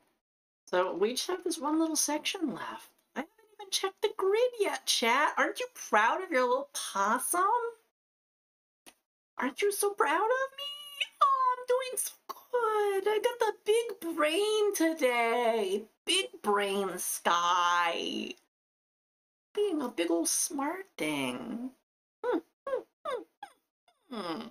So we just have this one little section left. I haven't even checked the grid yet, chat. Aren't you proud of your little possum? Aren't you so proud of me? Oh, I'm doing so good. I got the big brain today. Big brain sky. Being a big old smart thing. Oh.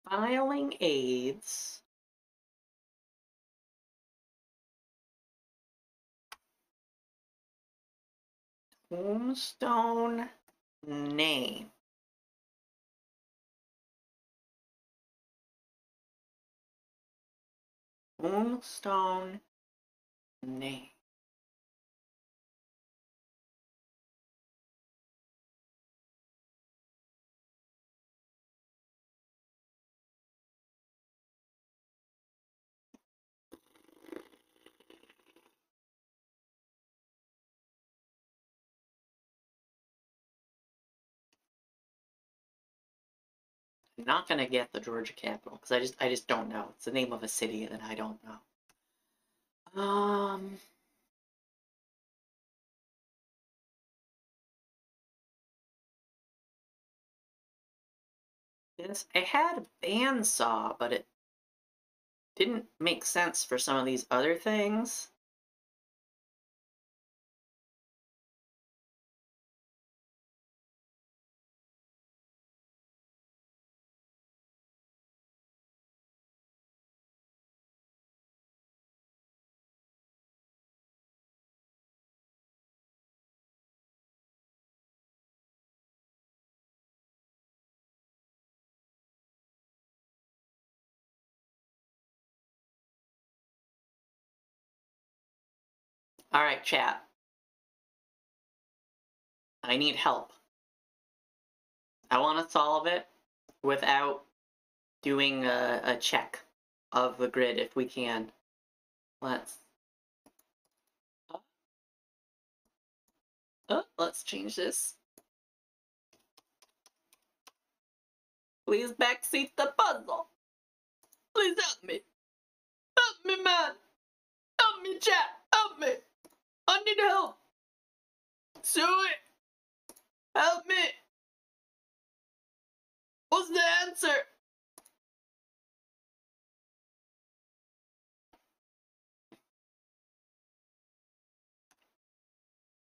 Filing aids. Tombstone name. Tombstone name. I'm not gonna get the Georgia Capitol because I just don't know. It's the name of a city that I don't know. Yes, I had a bandsaw, but it didn't make sense for some of these other things. All right, chat. I need help. I want to solve it without doing a check of the grid if we can. Let's change this. Please backseat the puzzle. Please help me. Help me, man. Help me, chat. Help me. I need help. Sue it. Help me. What's the answer?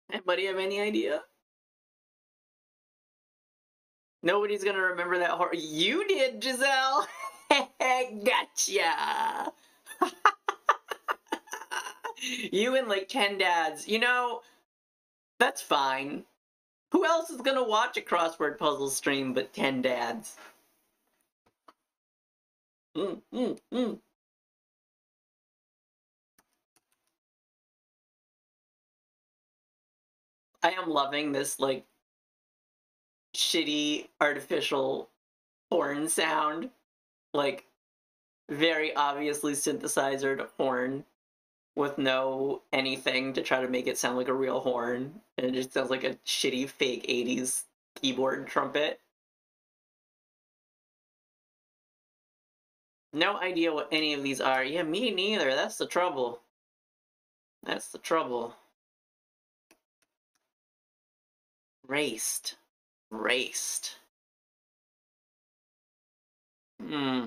Anybody have any idea? Nobody's gonna remember that horror. You did, Giselle. Gotcha. You and like 10 dads. You know, that's fine. Who else is gonna watch a crossword puzzle stream but 10 dads? I am loving this like shitty artificial horn sound. Like very obviously synthesizer horn with no anything to try to make it sound like a real horn. And it just sounds like a shitty fake 80s keyboard trumpet. No idea what any of these are. Yeah, me neither. That's the trouble. That's the trouble. Raced. Raced. Hmm.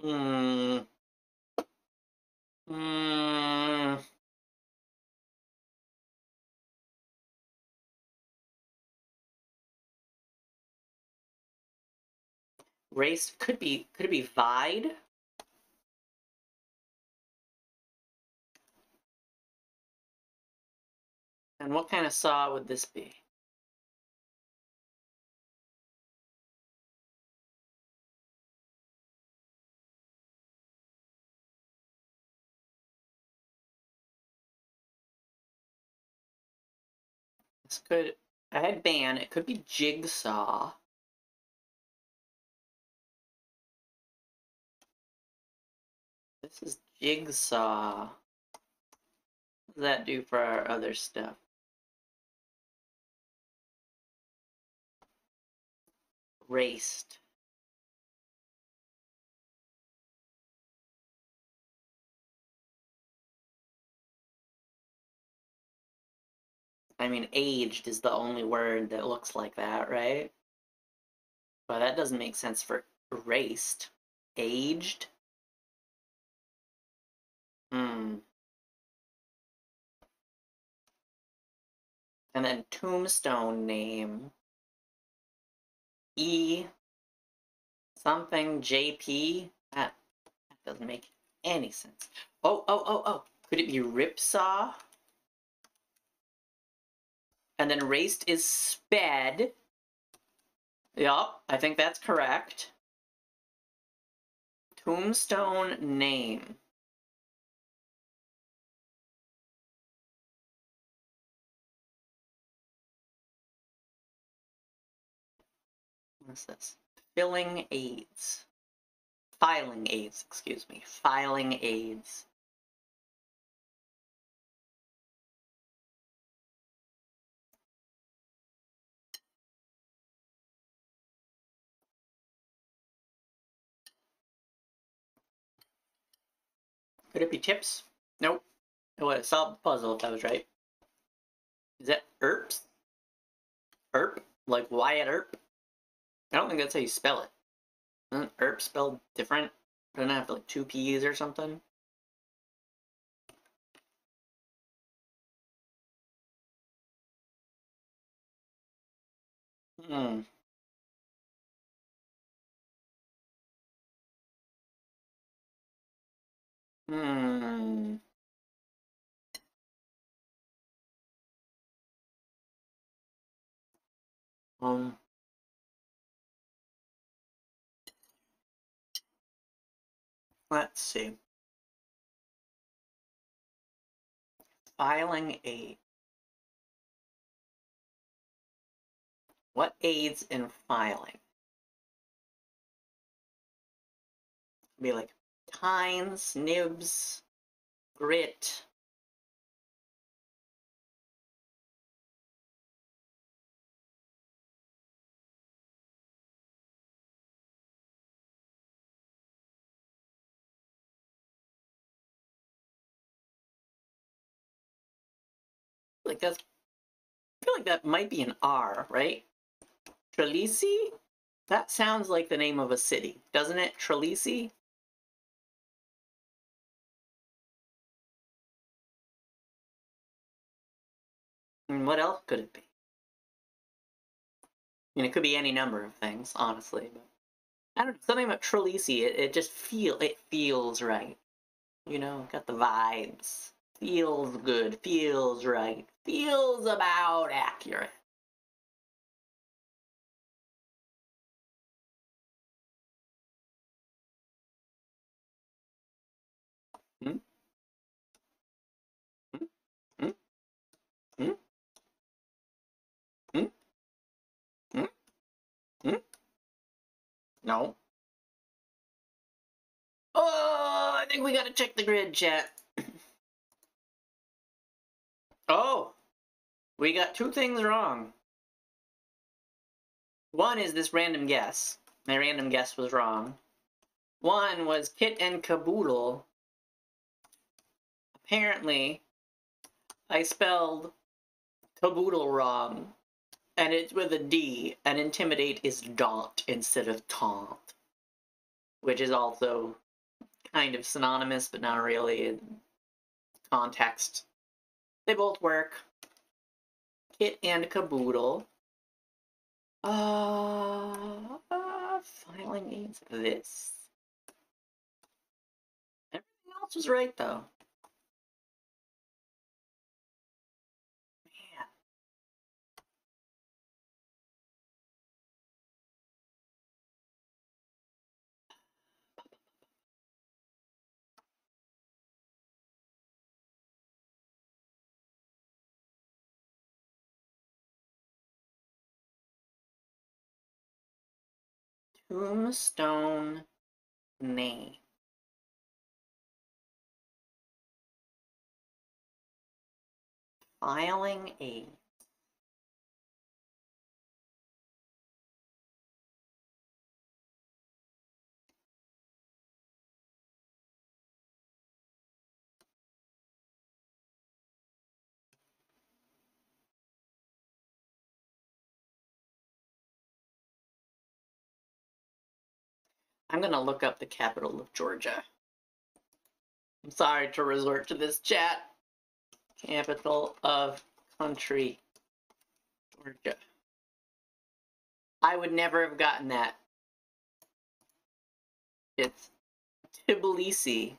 Hmm. Hmm. Race could it be Vide? And what kind of saw would this be? This could, I had ban, it could be Jigsaw. This is Jigsaw. What does that do for our other stuff? Raced. I mean, aged is the only word that looks like that, right? But that doesn't make sense for raced. Aged? Hmm. And then tombstone name. E something JP? That doesn't make any sense. Oh. Could it be Ripsaw? And then raced is sped. Yup, I think that's correct. Tombstone name. What's this? Filling aids. Filing aids, excuse me. Filing aids. Could it be tips? Nope. It would have solved the puzzle if that was right. Is that ERPs? ERP? Like Wyatt Earp? I don't think that's how you spell it. Isn't ERP spelled different? Doesn't it have like two P's or something? Hmm. Hmm. Um. Let's see. Filing aid. What aids in filing? Be like tines, nibs, grit. Like that's. I feel like that might be an R, right? Trelisi? That sounds like the name of a city, doesn't it? Trelisi? And what else could it be? I mean, it could be any number of things, honestly. But I don't know. Something about Trelisi, it just feels right. You know, got the vibes. Feels good. Feels right. Feels about accurate. Hmm? Hmm? Hmm? Hmm? Hmm? Hmm? Hmm? No. Oh, I think we gotta check the grid, chat. Oh, we got two things wrong. One is this random guess. My random guess was wrong. One was Kit and Caboodle. Apparently, I spelled caboodle wrong, and it's with a D, and intimidate is daunt instead of taunt, which is also kind of synonymous, but not really in context. They both work. Kit and caboodle. Filing aids. This. Everything else was right, though. Man. Tombstone name. Filing aid. I'm gonna look up the capital of Georgia. I'm sorry to resort to this chat. Capital of country, Georgia. I would never have gotten that. It's Tbilisi.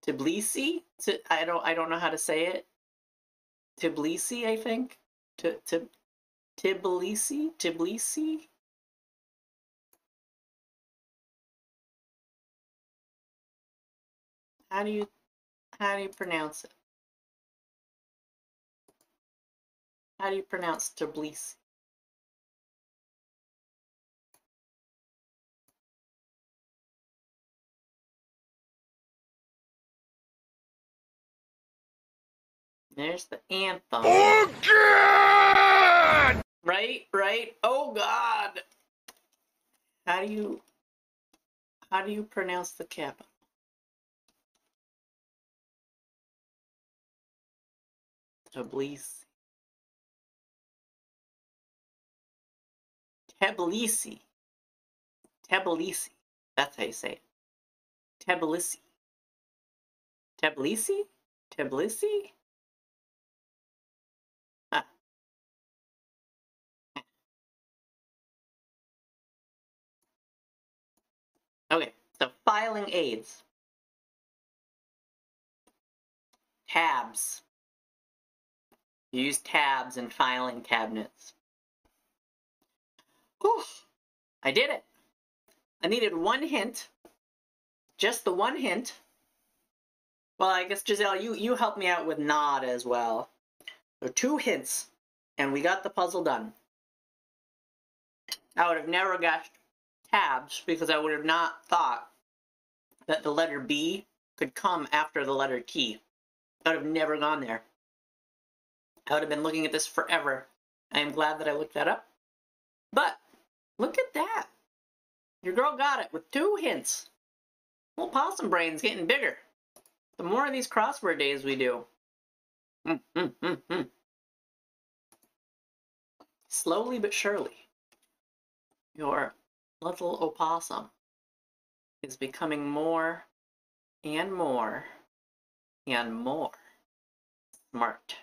Tbilisi? I don't know how to say it. Tbilisi, I think. Tbilisi? Tbilisi? How do you pronounce it? How do you pronounce Tbilisi? There's the anthem. Oh God! Right, right. Oh God. How do you pronounce the capital? Tbilisi. Tbilisi. Tbilisi. That's how you say it. Tbilisi. Tbilisi? Tbilisi? Huh. Okay, so filing aids. Tabs. You use tabs in filing cabinets. Whew, I did it. I needed one hint. Just the one hint. Well, I guess, Giselle, you helped me out with nod as well. So 2 hints, and we got the puzzle done. I would have never guessed tabs because I would have not thought that the letter B could come after the letter T. I would have never gone there. I would have been looking at this forever. I am glad that I looked that up. But look at that. Your girl got it with 2 hints. Little possum brain's getting bigger. The more of these crossword days we do. Slowly but surely, your little opossum is becoming more and more and more smart.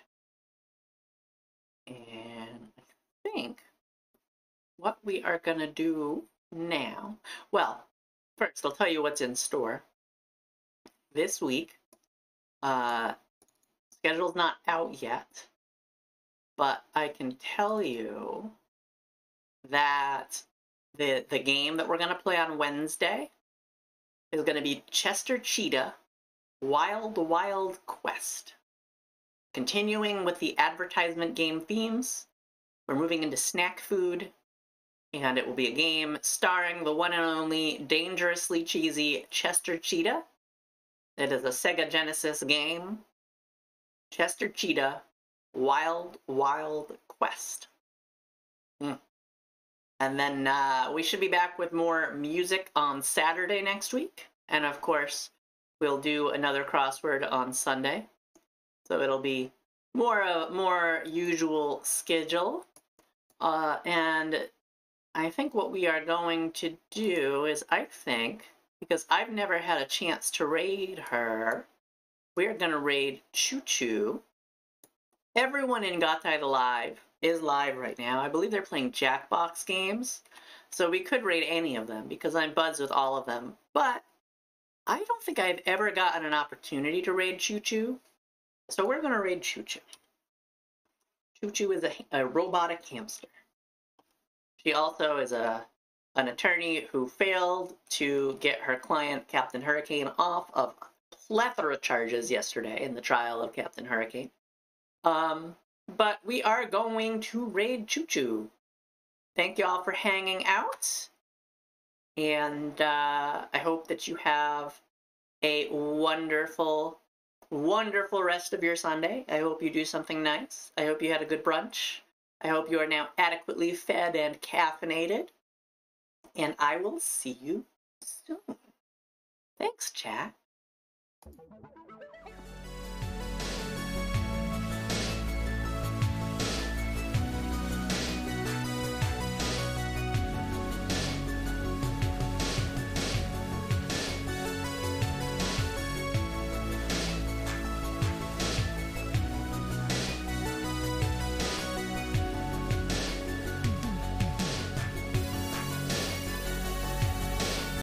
And I think what we are going to do now, well, first I'll tell you what's in store. This week, schedule's not out yet, but I can tell you that the game that we're going to play on Wednesday is going to be Chester Cheetah Wild Wild Quest. Continuing with the advertisement game themes, we're moving into snack food, and it will be a game starring the one and only dangerously cheesy Chester Cheetah. It is a Sega Genesis game. Chester Cheetah Wild Wild Quest. And then we should be back with more music on Saturday next week. And of course, we'll do another crossword on Sunday. So it'll be more usual schedule. And I think what we are going to do is, I think because I've never had a chance to raid her. We're going to raid Choo Choo. Everyone in Got Tied Alive is live right now. I believe they're playing Jackbox games. So we could raid any of them because I'm buds with all of them. But I don't think I've ever gotten an opportunity to raid Choo Choo. So we're going to raid Choo Choo. Choo Choo is a robotic hamster. She also is an attorney who failed to get her client, Captain Hurricane, off of plethora charges yesterday in the trial of Captain Hurricane. But we are going to raid Choo Choo. Thank you all for hanging out. And I hope that you have a wonderful, wonderful rest of your Sunday. I hope you do something nice. I hope you had a good brunch. I hope you are now adequately fed and caffeinated. And I will see you soon. Thanks, chat.